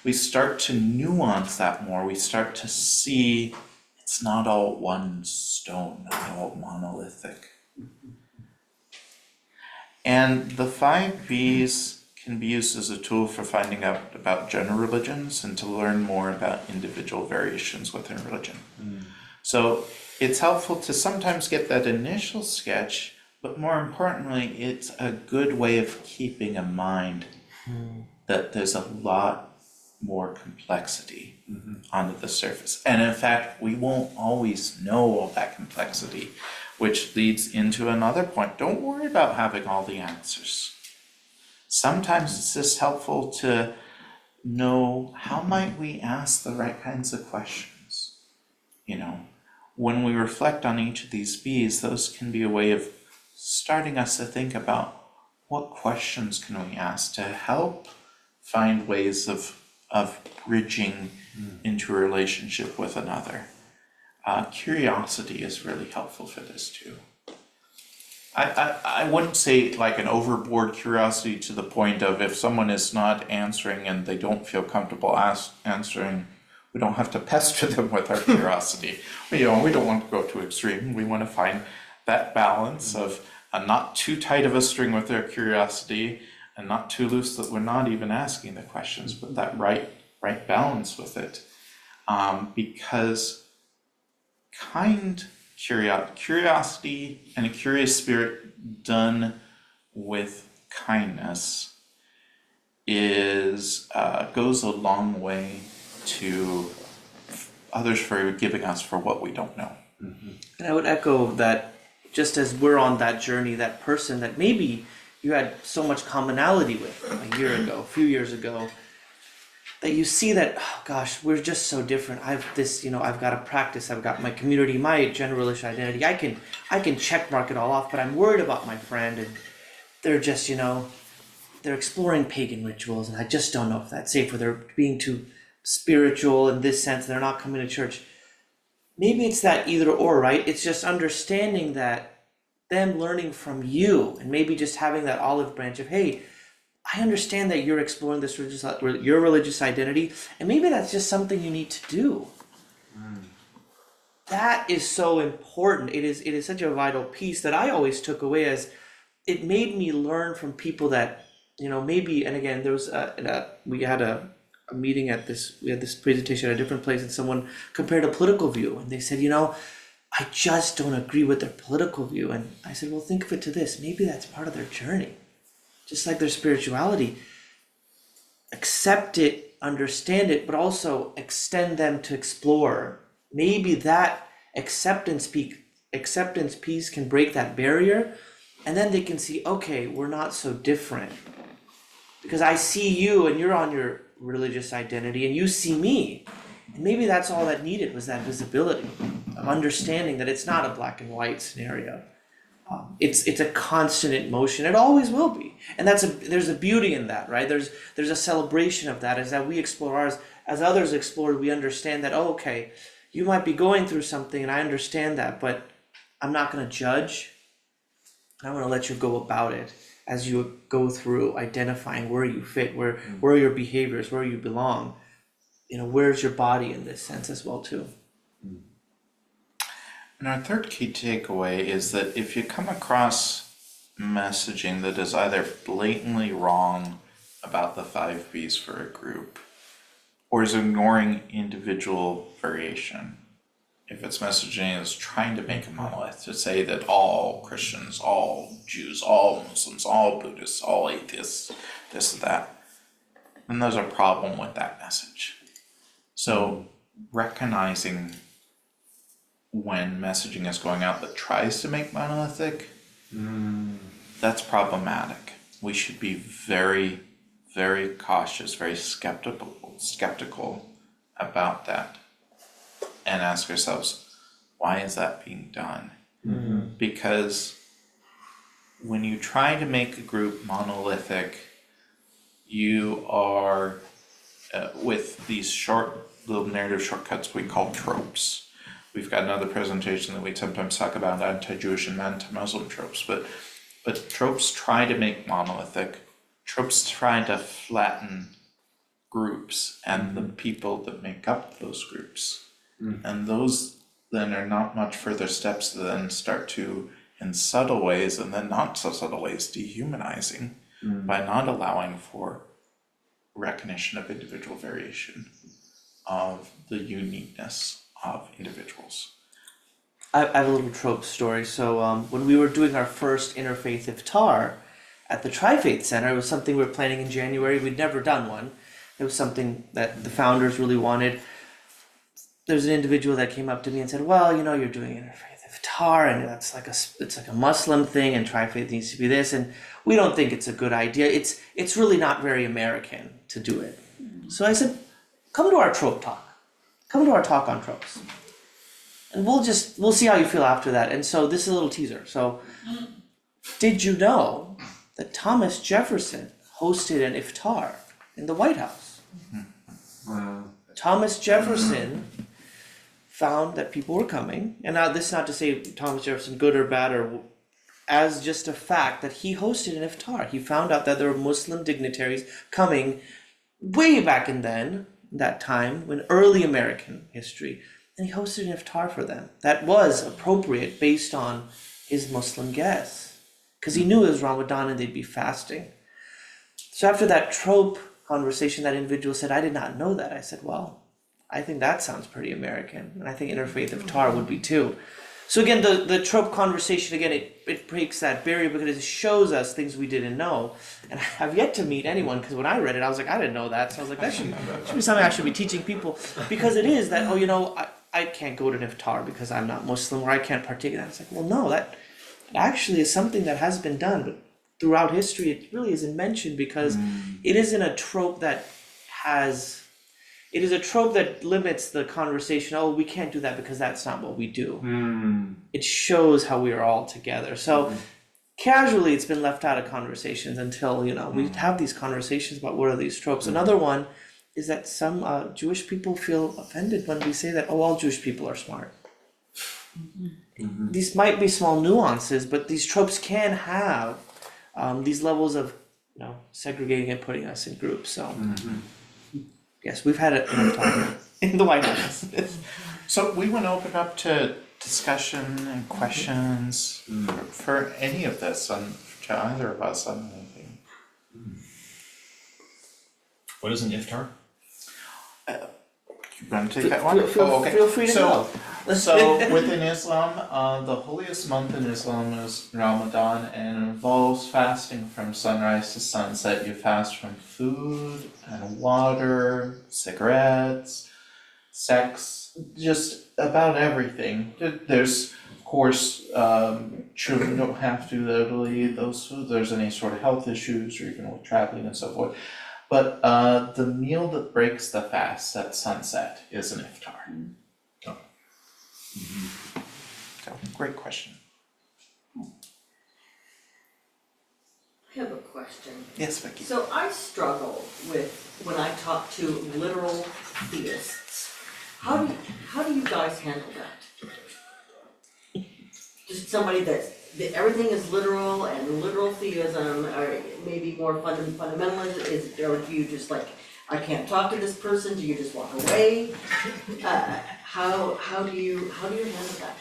We start to nuance that more. We start to see it's not all one stone, not all monolithic. And the 5 Bs can be used as a tool for finding out about general religions and to learn more about individual variations within religion. So it's helpful to sometimes get that initial sketch, but more importantly, it's a good way of keeping in mind that there's a lot more complexity under the surface. And in fact, we won't always know all that complexity, which leads into another point. Don't worry about having all the answers. Sometimes it's just helpful to know, how might we ask the right kinds of questions? When we reflect on each of these Bs, those can be a way of starting us to think about what questions can we ask to help find ways of bridging into a relationship with another. Curiosity is really helpful for this too. I wouldn't say like an overboard curiosity to the point of, if someone is not answering and they don't feel comfortable answering, we don't have to pester them with our curiosity. We don't want to go too extreme. We want to find that balance of not too tight of a string with their curiosity and not too loose that we're not even asking the questions, but that right balance with it. Because curiosity and a curious spirit done with kindness goes a long way to others forgiving us for what we don't know. And I would echo that, just as we're on that journey, that person that maybe you had so much commonality with a few years ago, that you see that, oh gosh, we're just so different. I've got a practice, I've got my community, my general religious identity. I can check mark it all off, but I'm worried about my friend, and they're just, they're exploring pagan rituals, and I just don't know if that's safe, or they're being too spiritual in this sense, they're not coming to church. Maybe it's that either or, right? It's just understanding that, them learning from you, and maybe just having that olive branch of, hey, I understand that you're exploring this your religious identity, and maybe that's just something you need to do. That is so important. It is such a vital piece that I always took away as it made me learn from people that, maybe, and again, there was we had a meeting we had this presentation at a different place, and someone compared a political view, and they said, I just don't agree with their political view. And I said, well, think of it to this. Maybe that's part of their journey. Just like their spirituality. Accept it, understand it, but also extend them to explore. Maybe that acceptance piece can break that barrier, and then they can see, okay, we're not so different. Because I see you and you're on your religious identity, and you see me. And maybe that's all that needed, was that visibility of understanding that it's not a black and white scenario. It's a constant in motion. It always will be, and there's a beauty in that, right? There's a celebration of that, as that we explore ours, as others explore. We understand that, oh, okay, you might be going through something, and I understand that, but I'm not going to judge. I'm going to let you go about it as you go through identifying where you fit, where are your behaviors, where you belong. Where's your body in this sense as well too. And our third key takeaway is that if you come across messaging that is either blatantly wrong about the 5 B's for a group, or is ignoring individual variation, if its messaging is trying to make a monolith, to say that all Christians, all Jews, all Muslims, all Buddhists, all atheists, this and that, then there's a problem with that message. So recognizing when messaging is going out that tries to make monolithic, that's problematic. We should be very, very cautious, very skeptical about that, and ask ourselves, why is that being done? Because when you try to make a group monolithic, you are with these short little narrative shortcuts we call tropes. We've got another presentation that we sometimes talk about anti-Jewish and anti-Muslim tropes, but tropes try to make monolithic. Tropes try to flatten groups and the people that make up those groups. And those then are not much further steps than start to, in subtle ways and then not so subtle ways, dehumanizing by not allowing for recognition of individual variation, of the uniqueness of individuals. I have a little trope story. So when we were doing our first interfaith iftar at the Tri-Faith Center, it was something we were planning in January. We'd never done one. It was something that the founders really wanted. There's an individual that came up to me and said, well, you're doing interfaith iftar, and it's like a Muslim thing, and Tri-Faith needs to be this, and we don't think it's a good idea. It's really not very American to do it. So I said, come to our trope talk. Come to our talk on tropes. And we'll see how you feel after that. And so this is a little teaser. So did you know that Thomas Jefferson hosted an iftar in the White House? Wow. Thomas Jefferson found that people were coming, and now this is not to say Thomas Jefferson good or bad, or as just a fact that he hosted an iftar. He found out that there were Muslim dignitaries coming way back in that time, when early American history, and he hosted an iftar for them that was appropriate based on his Muslim guests, because he knew it was Ramadan and they'd be fasting. So after that trope conversation, that individual said, I did not know that. I said, well, I think that sounds pretty American, and I think interfaith iftar would be too. So again, the trope conversation, again, it breaks that barrier because it shows us things we didn't know. And I have yet to meet anyone, because when I read it, I was like, I didn't know that. So I was like, that should be something I should be teaching people. Because it is that, I can't go to an iftar because I'm not Muslim, or I can't partake in that. It's like, well, no, that actually is something that has been done. But throughout history, it really isn't mentioned, because it isn't a trope that it is a trope that limits the conversation. Oh, we can't do that because that's not what we do. It shows how we are all together. So casually, it's been left out of conversations until, we have these conversations about what are these tropes. Another one is that some Jewish people feel offended when we say that, all Jewish people are smart. These might be small nuances, but these tropes can have these levels of segregating and putting us in groups. So Mm-hmm. yes, we've had it enough time in the White House. So we want to open up to discussion and questions for any of this, to either of us on anything. What is an iftar? You want to take that one? Feel free to So, go. so within Islam, the holiest month in Islam is Ramadan, and it involves fasting from sunrise to sunset. You fast from food and water, cigarettes, sex, just about everything. There's, of course, children don't have to, the elderly, those, if there's any sort of health issues or even with traveling and so forth. But the meal that breaks the fast at sunset is an iftar. So, great question. I have a question. Yes, Vicky. So I struggle with when I talk to literal theists. How do you guys handle that? Just somebody that everything is literal and literal theism, or maybe more fundamentalist, or do you just like, I can't talk to this person, do you just walk away? How do you handle that?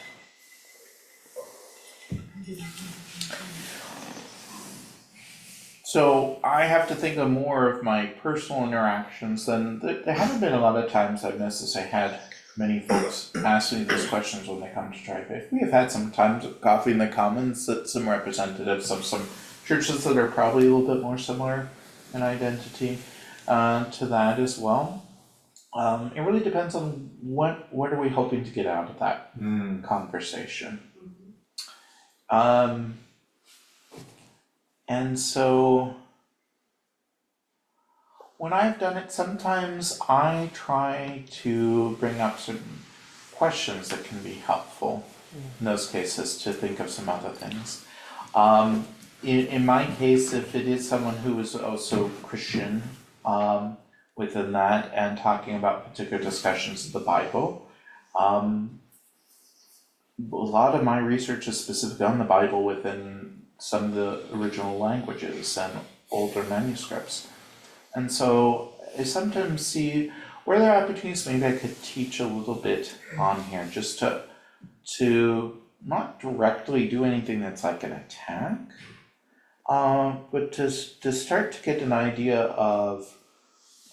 So I have to think of more of my personal interactions than, there haven't been a lot of times I've necessarily had many folks ask me those questions when they come to Tri-Faith. We have had some times of coffee in the commons that some representatives of some churches that are probably a little bit more similar in identity to that as well. It really depends on what are we hoping to get out of that conversation. And so when I've done it, sometimes I try to bring up some questions that can be helpful in those cases to think of some other things. In my case, if it is someone who is also Christian within that and talking about particular discussions of the Bible, a lot of my research is specific on the Bible within some of the original languages and older manuscripts. And so I sometimes see where there are opportunities, maybe I could teach a little bit on here, just to not directly do anything that's like an attack, but to start to get an idea of,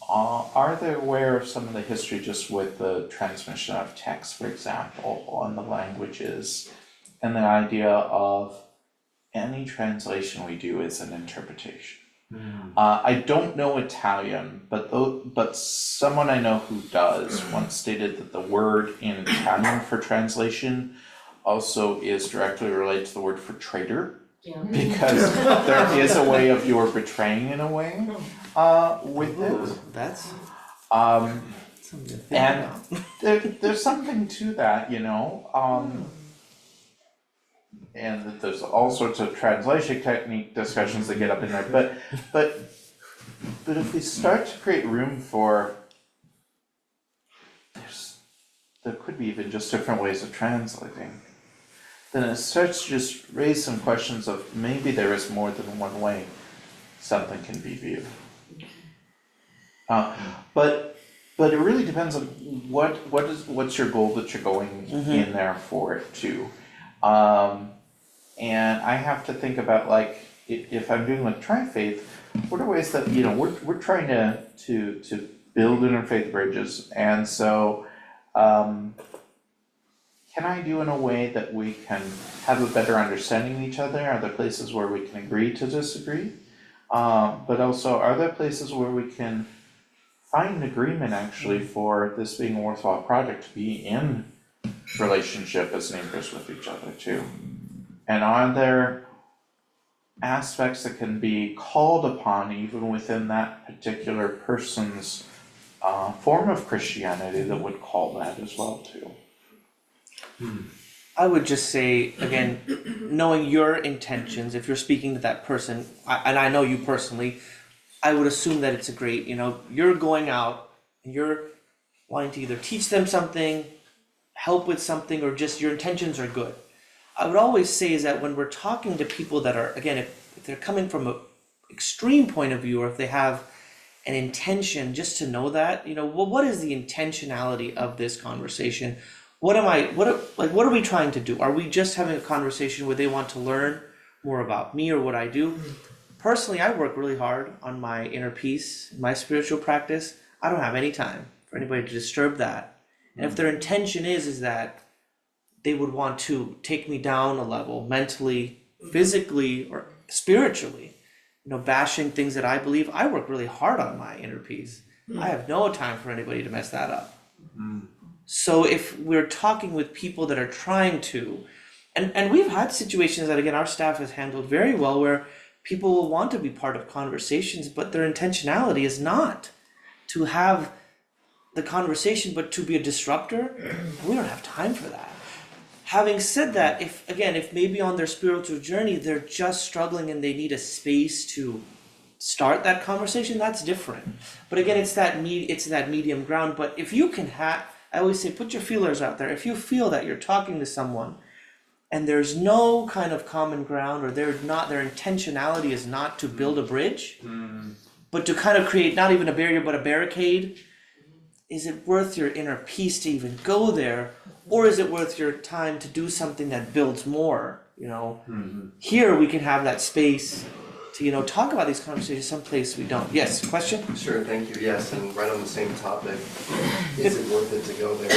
are they aware of some of the history just with the transmission of text, for example, on the languages, and the idea of any translation we do is an interpretation. I don't know Italian, but someone I know who does once stated that the word in Italian for translation also is directly related to the word for traitor, Yeah. because there is a way of you're betraying in a way with it. That's Um, something to think and about. there's something to that, and that there's all sorts of translation technique discussions that get up in there, but if we start to create room for, there could be even just different ways of translating, then it starts to just raise some questions of maybe there is more than one way something can be viewed. But it really depends on what's your goal that you're going in there for it too. And I have to think about, like, if I'm doing like Tri-Faith, what are ways that, we're trying to build interfaith bridges, and so can I do in a way that we can have a better understanding of each other? Are there places where we can agree to disagree? But also, are there places where we can find agreement actually for this being a worthwhile project to be in relationship as neighbors with each other too? And are there aspects that can be called upon even within that particular person's form of Christianity that would call that as well too? I would just say, again, knowing your intentions, if you're speaking to that person, and I know you personally, I would assume that it's a great, you're going out and you're wanting to either teach them something, help with something, or just your intentions are good. I would always say is that when we're talking to people that are, again, if they're coming from a extreme point of view, or if they have an intention, just to know that, well, what is the intentionality of this conversation? What are we trying to do? Are we just having a conversation where they want to learn more about me or what I do? Personally, I work really hard on my inner peace, my spiritual practice. I don't have any time for anybody to disturb that. And if their intention is that they would want to take me down a level mentally, physically, or spiritually, bashing things that I believe, I work really hard on my inner peace. I have no time for anybody to mess that up. So if we're talking with people that are trying to, and we've had situations that, again, our staff has handled very well, where people will want to be part of conversations, but their intentionality is not to have the conversation, but to be a disruptor. We don't have time for that. Having said that, if maybe on their spiritual journey, they're just struggling and they need a space to start that conversation, that's different. But again, it's that medium ground. But if you can I always say, put your feelers out there. If you feel that you're talking to someone and there's no kind of common ground, or their intentionality is not to build a bridge, but to kind of create not even a barrier, but a barricade, is it worth your inner peace to even go there? Or is it worth your time to do something that builds more? Here we can have that space to, talk about these conversations someplace we don't. Yes, question? Sure, thank you. Yes, and right on the same topic, is it worth it to go there?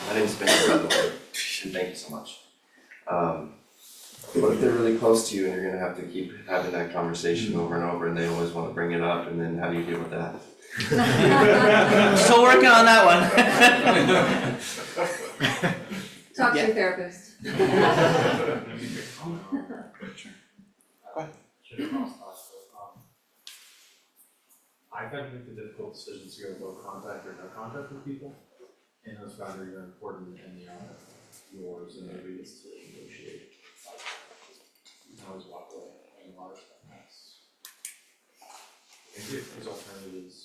My name's Ben, by the way, and thank you so much. What if they're really close to you and you're gonna have to keep having that conversation over and over, and they always wanna bring it up, and then how do you deal with that? Still working on that one. Talk to Yeah. your therapist. I've had to make the difficult decisions to go low contact or no contact with people, and those boundaries are important, and they are yours, and nobody gets to negotiate. You can always walk away and large, that's. I think his alternative is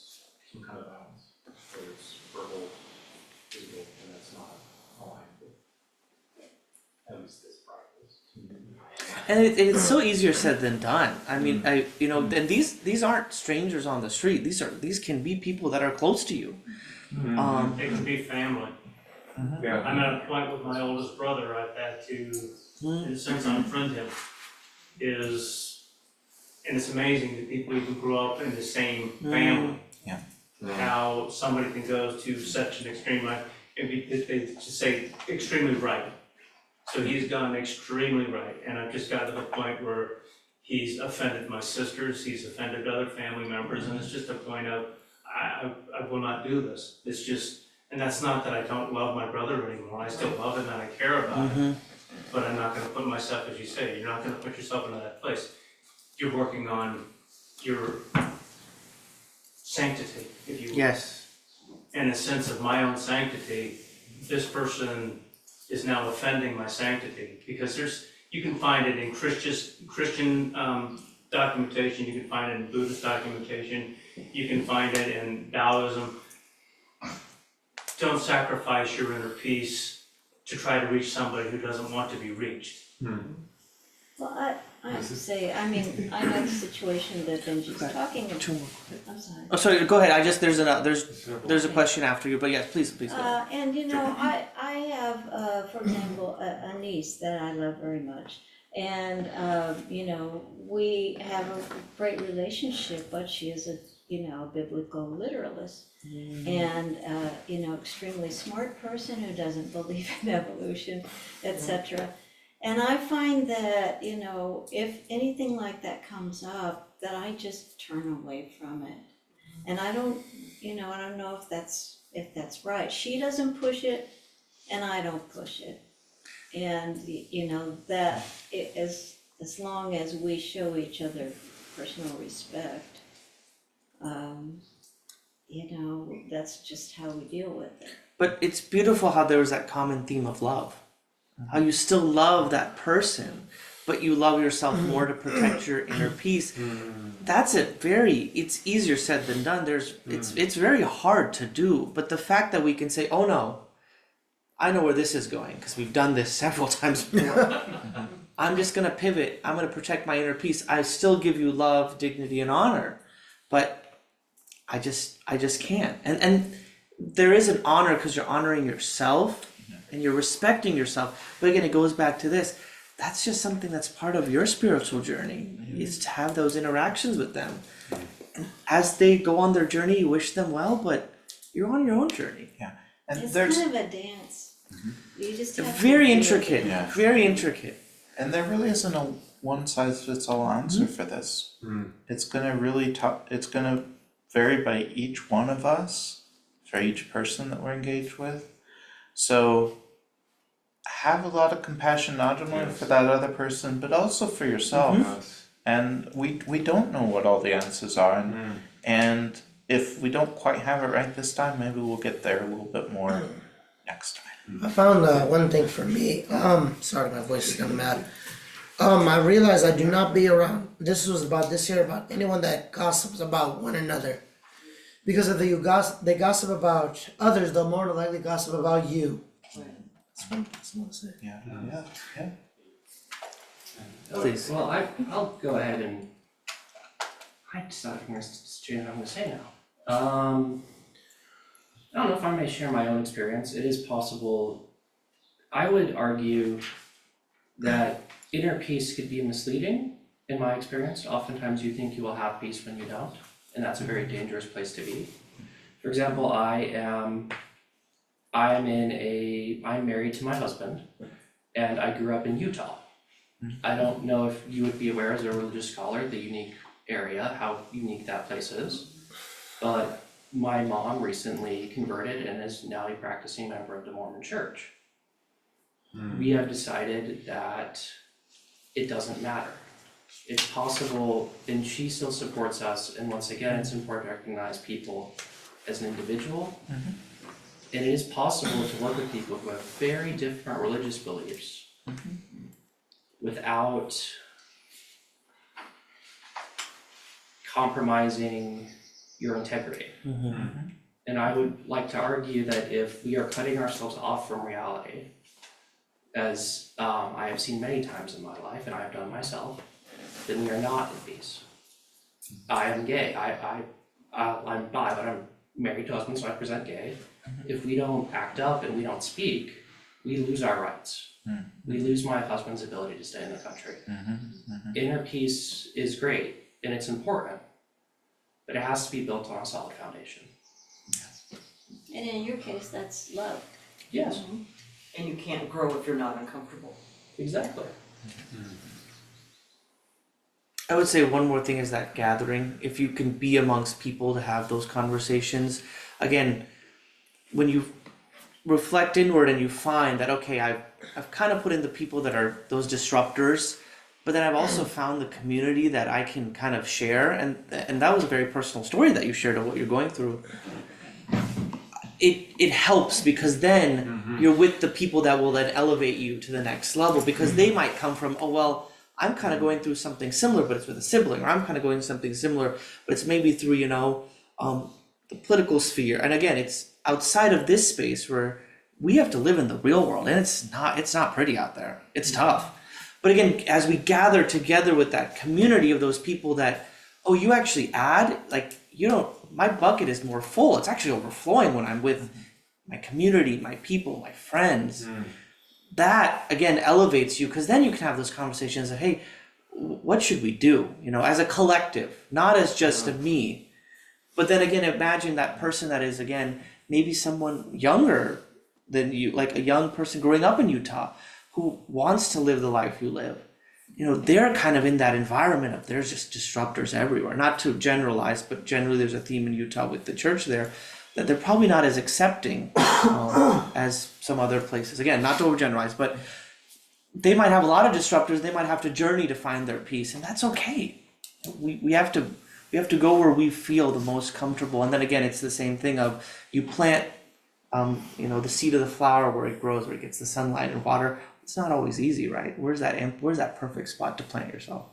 some kind of balance, whether it's verbal, physical, and that's not aligned with at least this practice. And it's so easier said than done. I mean, and these aren't strangers on the street. These can be people that are close to you. It can be family. I'm at a point with my oldest brother, I've had to, in a sense, unfriend him. And it's amazing that people even grow up in the same family. Yeah. How somebody can go to such an extreme, they just say extremely right. So he's gone extremely right, and I've just got to the point where he's offended my sisters, he's offended other family members, and it's just a point of, I will not do this. It's just, and that's not that I don't love my brother anymore, I still love him and I care about him. But I'm not gonna put myself, as you say, you're not gonna put yourself into that place. You're working on your sanctity, if you will. Yes. In a sense of my own sanctity, this person is now offending my sanctity, because you can find it in Christian documentation, you can find it in Buddhist documentation, you can find it in Taoism. Don't sacrifice your inner peace to try to reach somebody who doesn't want to be reached. Well, I have to say, I mean, I know the situation that Benji's talking about. Two more. I'm sorry. Oh, sorry. Go ahead. There's a question after you, but yes, please go. And I have, for example, a niece that I love very much. And, we have a great relationship, but she is a biblical literalist. And, extremely smart person who doesn't believe in evolution, etc. And I find that, if anything like that comes up, that I just turn away from it. And I don't know if that's right. She doesn't push it, and I don't push it. And, that as long as we show each other personal respect, that's just how we deal with it. But it's beautiful how there was that common theme of love. How you still love that person, but you love yourself more to protect your inner peace. It's easier said than done. It's very hard to do, but the fact that we can say, oh no, I know where this is going, because we've done this several times before. I'm just gonna pivot, I'm gonna protect my inner peace, I still give you love, dignity, and honor, but I just can't. And there is an honor because you're honoring yourself and you're respecting yourself. But again, it goes back to this. That's just something that's part of your spiritual journey, is to have those interactions with them. As they go on their journey, you wish them well, but you're on your own journey. And It's there's, kind of a dance. You just have to Very do it. intricate, Yeah. very intricate. and there really isn't a one size fits all answer for this. It's gonna really it's gonna vary by each one of us, for each person that we're engaged with. So have a lot of compassion, not only for that other person, but also for yourself. And we don't know what all the answers are, and if we don't quite have it right this time, maybe we'll get there a little bit more next time. I found one thing for me. Sorry, my voice is kind of mad. I realized I do not be around. This was about this year about anyone that gossips about one another, because if they gossip about others, they'll more than likely gossip about you. That's what I want to say. Yeah. Please. Well, I'll go ahead and I decided I'm gonna change what I'm gonna say now. I don't know if I may share my own experience. It is possible. I would argue that inner peace could be misleading in my experience. Oftentimes you think you will have peace when you don't, and that's a very dangerous place to be. For example, I'm married to my husband, and I grew up in Utah. I don't know if you would be aware as a religious scholar, the unique area, how unique that place is. But my mom recently converted and is now a practicing member of the Mormon Church. We have decided that it doesn't matter. It's possible, and she still supports us, and once again, it's important to recognize people as an individual. And it is possible to work with people who have very different religious beliefs without compromising your integrity. And I would like to argue that if we are cutting ourselves off from reality, as I have seen many times in my life, and I have done myself, then we are not in peace. I am gay. I'm bi, but I'm married to a husband, so I present gay. If we don't act up and we don't speak, we lose our rights. We lose my husband's ability to stay in the country. Inner peace is great and it's important, but it has to be built on a solid foundation. And in your case, that's love. Yes, And you can't grow if you're not uncomfortable. exactly. I would say one more thing is that gathering. If you can be amongst people to have those conversations, again, when you reflect inward and you find that, okay, I've kind of put in the people that are those disruptors, but then I've also found the community that I can kind of share, and that was a very personal story that you shared of what you're going through. It helps because then you're with the people that will then elevate you to the next level, because they might come from, oh well, I'm kind of going through something similar, but it's with a sibling, or I'm kind of going through something similar, but it's maybe through, the political sphere. And again, it's outside of this space where we have to live in the real world, and it's not pretty out there. It's tough. But again, as we gather together with that community of those people that, oh, you actually add, like, my bucket is more full. It's actually overflowing when I'm with my community, my people, my friends. That again elevates you, because then you can have those conversations of, hey, what should we do? As a collective, not as just a me. But then again, imagine that person that is, again, maybe someone younger than you, like a young person growing up in Utah who wants to live the life you live. They're kind of in that environment of there's just disruptors everywhere. Not to generalize, but generally there's a theme in Utah with the church there that they're probably not as accepting as some other places. Again, not to overgeneralize, but they might have a lot of disruptors. They might have to journey to find their peace, and that's okay. We have to go where we feel the most comfortable. And then again, it's the same thing of you plant, the seed of the flower where it grows, where it gets the sunlight and water. It's not always easy, right? Where's that perfect spot to plant yourself?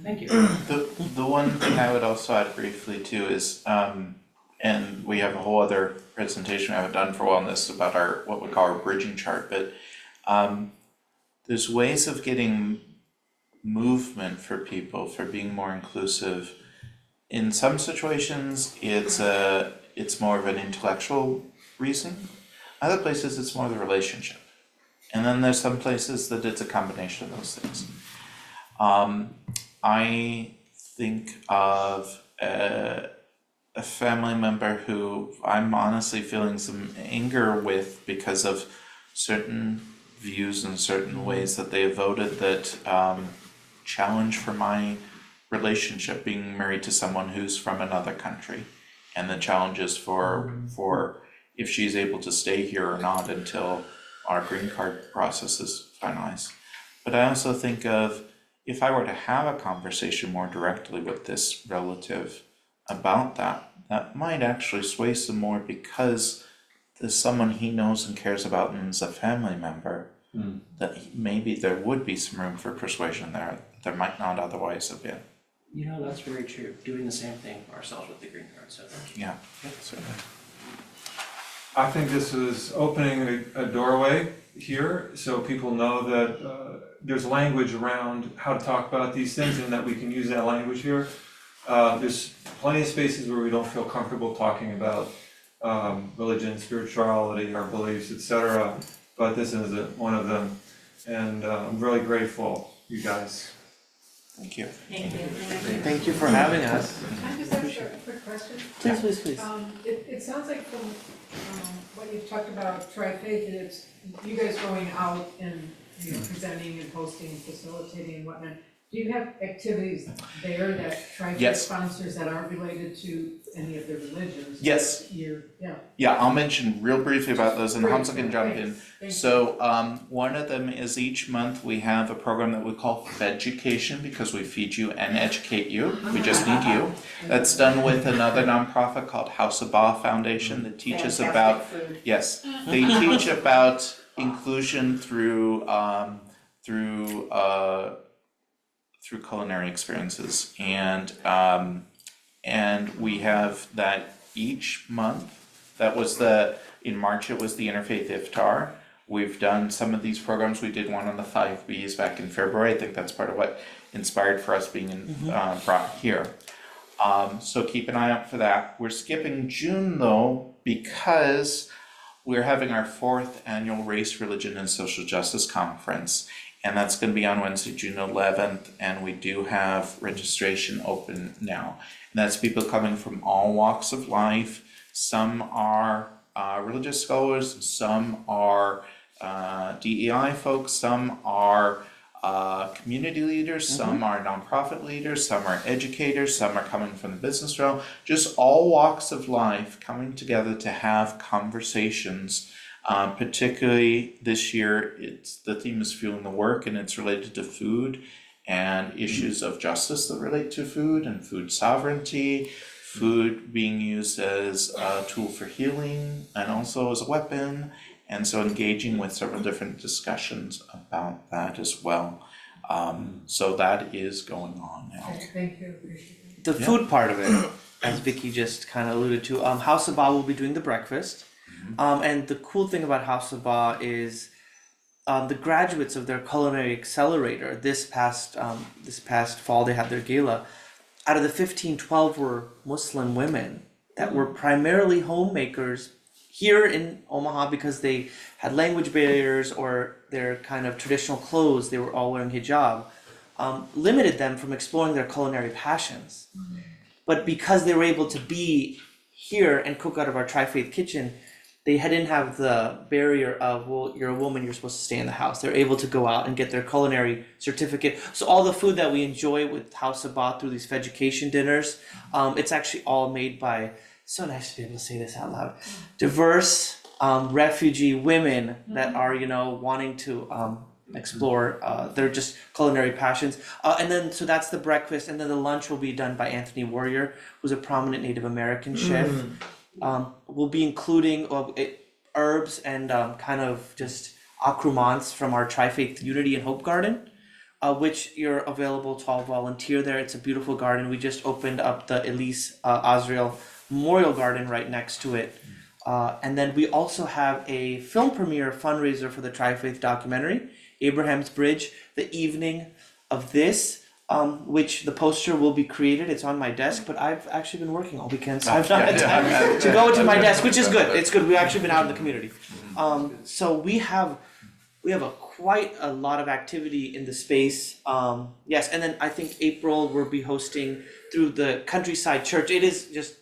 Thank you. The one thing I would also add briefly too is, and we have a whole other presentation we haven't done for wellness about what we call our bridging chart, but there's ways of getting movement for people, for being more inclusive. In some situations, it's more of an intellectual reason. Other places, it's more the relationship. And then there's some places that it's a combination of those things. I think of a family member who I'm honestly feeling some anger with because of certain views and certain ways that they have voted that challenge for my relationship, being married to someone who's from another country, and the challenges for if she's able to stay here or not until our green card process is finalized. But I also think of, if I were to have a conversation more directly with this relative about that might actually sway some more, because there's someone he knows and cares about and is a family member, that maybe there would be some room for persuasion there might not otherwise have been. You know, that's very true. Doing the same thing ourselves with the green card, so thank you. Yeah, certainly. I think this is opening a doorway here, so people know that there's language around how to talk about these things, and that we can use that language here. There's plenty of spaces where we don't feel comfortable talking about religion, spirituality, our beliefs, etc. But this is one of them, and I'm really grateful, you guys. Thank you. Thank you for having us. Can I just ask a quick question? Please. It sounds like from what you've talked about Tri-Faith, that it's you guys going out and presenting and hosting and facilitating and whatnot. Do you have activities there that Tri-Faith Yes. sponsors that aren't related to any of the religions? Yes. Yeah. Yeah, I'll mention real briefly about those, and Hamza can jump in. Thank So one of them is each month we have a program that we call Feducation, because we feed you and educate you. We just need you. That's done with another nonprofit called House of Ba Foundation that teaches about, yes, they teach about inclusion through culinary experiences, and we have that each month. That was in March it was the Interfaith Iftar. We've done some of these programs. We did one on the 5 Bs back in February. I think that's part of what inspired for us being brought here. So keep an eye out for that. We're skipping June though, because we're having our 4th annual Race, Religion and Social Justice Conference. And that's going to be on Wednesday, June 11th, and we do have registration open now. And that's people coming from all walks of life. Some are religious scholars, some are DEI folks, some are community leaders, some are nonprofit leaders, some are educators, some are coming from the business realm. Just all walks of life coming together to have conversations. Particularly this year, the theme is fueling the work, and it's related to food and issues of justice that relate to food and food sovereignty, food being used as a tool for healing and also as a weapon, and so engaging with several different discussions about that as well. So that is going on now. Thank you, appreciate it. The food part of it, as Vicky just kind of alluded to, House of Ba will be doing the breakfast. And the cool thing about House of Ba is the graduates of their culinary accelerator this past fall, they had their gala. Out of the 12 were Muslim women that were primarily homemakers here in Omaha, because they had language barriers or their kind of traditional clothes, they were all wearing hijab, limited them from exploring their culinary passions. But because they were able to be here and cook out of our Tri-Faith kitchen, they didn't have the barrier of, well, you're a woman, you're supposed to stay in the house. They're able to go out and get their culinary certificate. So all the food that we enjoy with House of Ba through these Feducation dinners, it's actually all made by, so nice to be able to say this out loud, diverse refugee women that are, wanting to explore their just culinary passions. And then, so that's the breakfast, and then the lunch will be done by Anthony Warrior, who's a prominent Native American chef. We'll be including herbs and kind of just accoutrements from our Tri-Faith Unity and Hope Garden, which you're available to all volunteer there. It's a beautiful garden. We just opened up the Elise Azrael Memorial Garden right next to it. And then we also have a film premiere fundraiser for the Tri-Faith documentary Abraham's Bridge the evening of this, which the poster will be created. It's on my desk, but I've actually been working all weekend, so I've not had time to go to my desk, which is good. It's good. We've actually been out in the community. So we have quite a lot of activity in the space. Yes, and then I think April we'll be hosting through the Countryside Church. It is just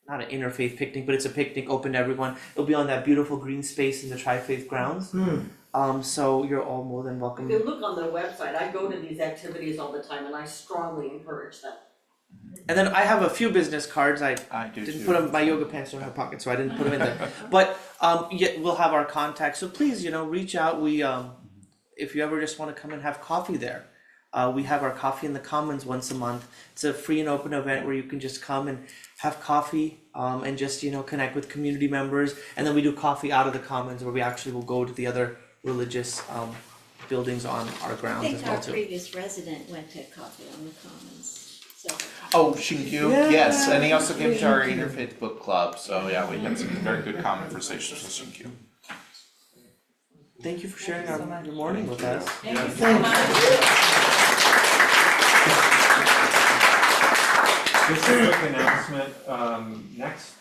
not an interfaith picnic, but it's a picnic open to everyone. It'll be on that beautiful green space in the Tri-Faith grounds. So you're all more than welcome. If you look on their website, I go to these activities all the time and I strongly encourage them. And then I have a few business cards. I do didn't too. put them. My yoga pants are in my pocket, so I didn't put them in there. But yeah, we'll have our contacts. So please, reach out. We if you ever just want to come and have coffee there, we have our Coffee in the Commons once a month. It's a free and open event where you can just come and have coffee and just connect with community members. And then we do coffee out of the Commons, where we actually will go to the other religious buildings on our I grounds as think well our too. previous resident went to Coffee on the Commons, so. Oh, Shinkyu, Yeah. yes, and he also came to our interfaith book club, so yeah, we had some very good conversations with Shinkyu. Thank you for sharing your morning with us. Thank you so much. Just a quick announcement, next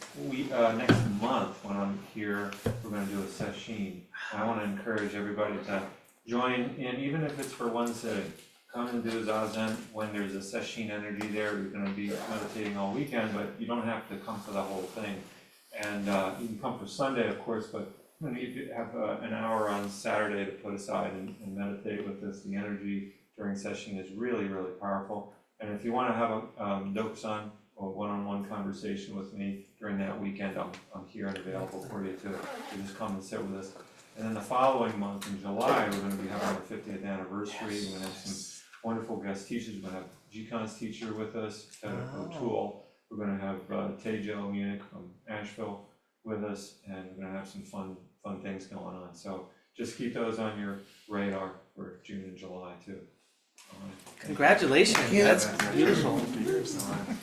month, when I'm here, we're gonna do a session. I wanna encourage everybody to join in, even if it's for one sitting. Come and do Zazen when there's a session energy there. You're gonna be meditating all weekend, but you don't have to come for the whole thing. And you can come for Sunday, of course, but you have an hour on Saturday to put aside and meditate with us. The energy during session is really, really powerful. And if you wanna have a Dokusan or one-on-one conversation with me during that weekend, I'm here and available for you to just come and sit with us. And then the following month in July, we're gonna be having our 50th anniversary. We're gonna have some wonderful guest teachers. We're gonna have GCon's teacher with us, Ted O'Toole. We're gonna have Tejo Munich from Asheville with us, and we're gonna have some fun things going on. So just keep those on your radar for June and July too. All right. Congratulations, Thank you. that's beautiful. All right.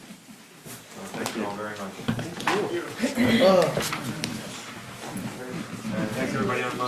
Thank you all very much. Thank you. And thanks everybody on.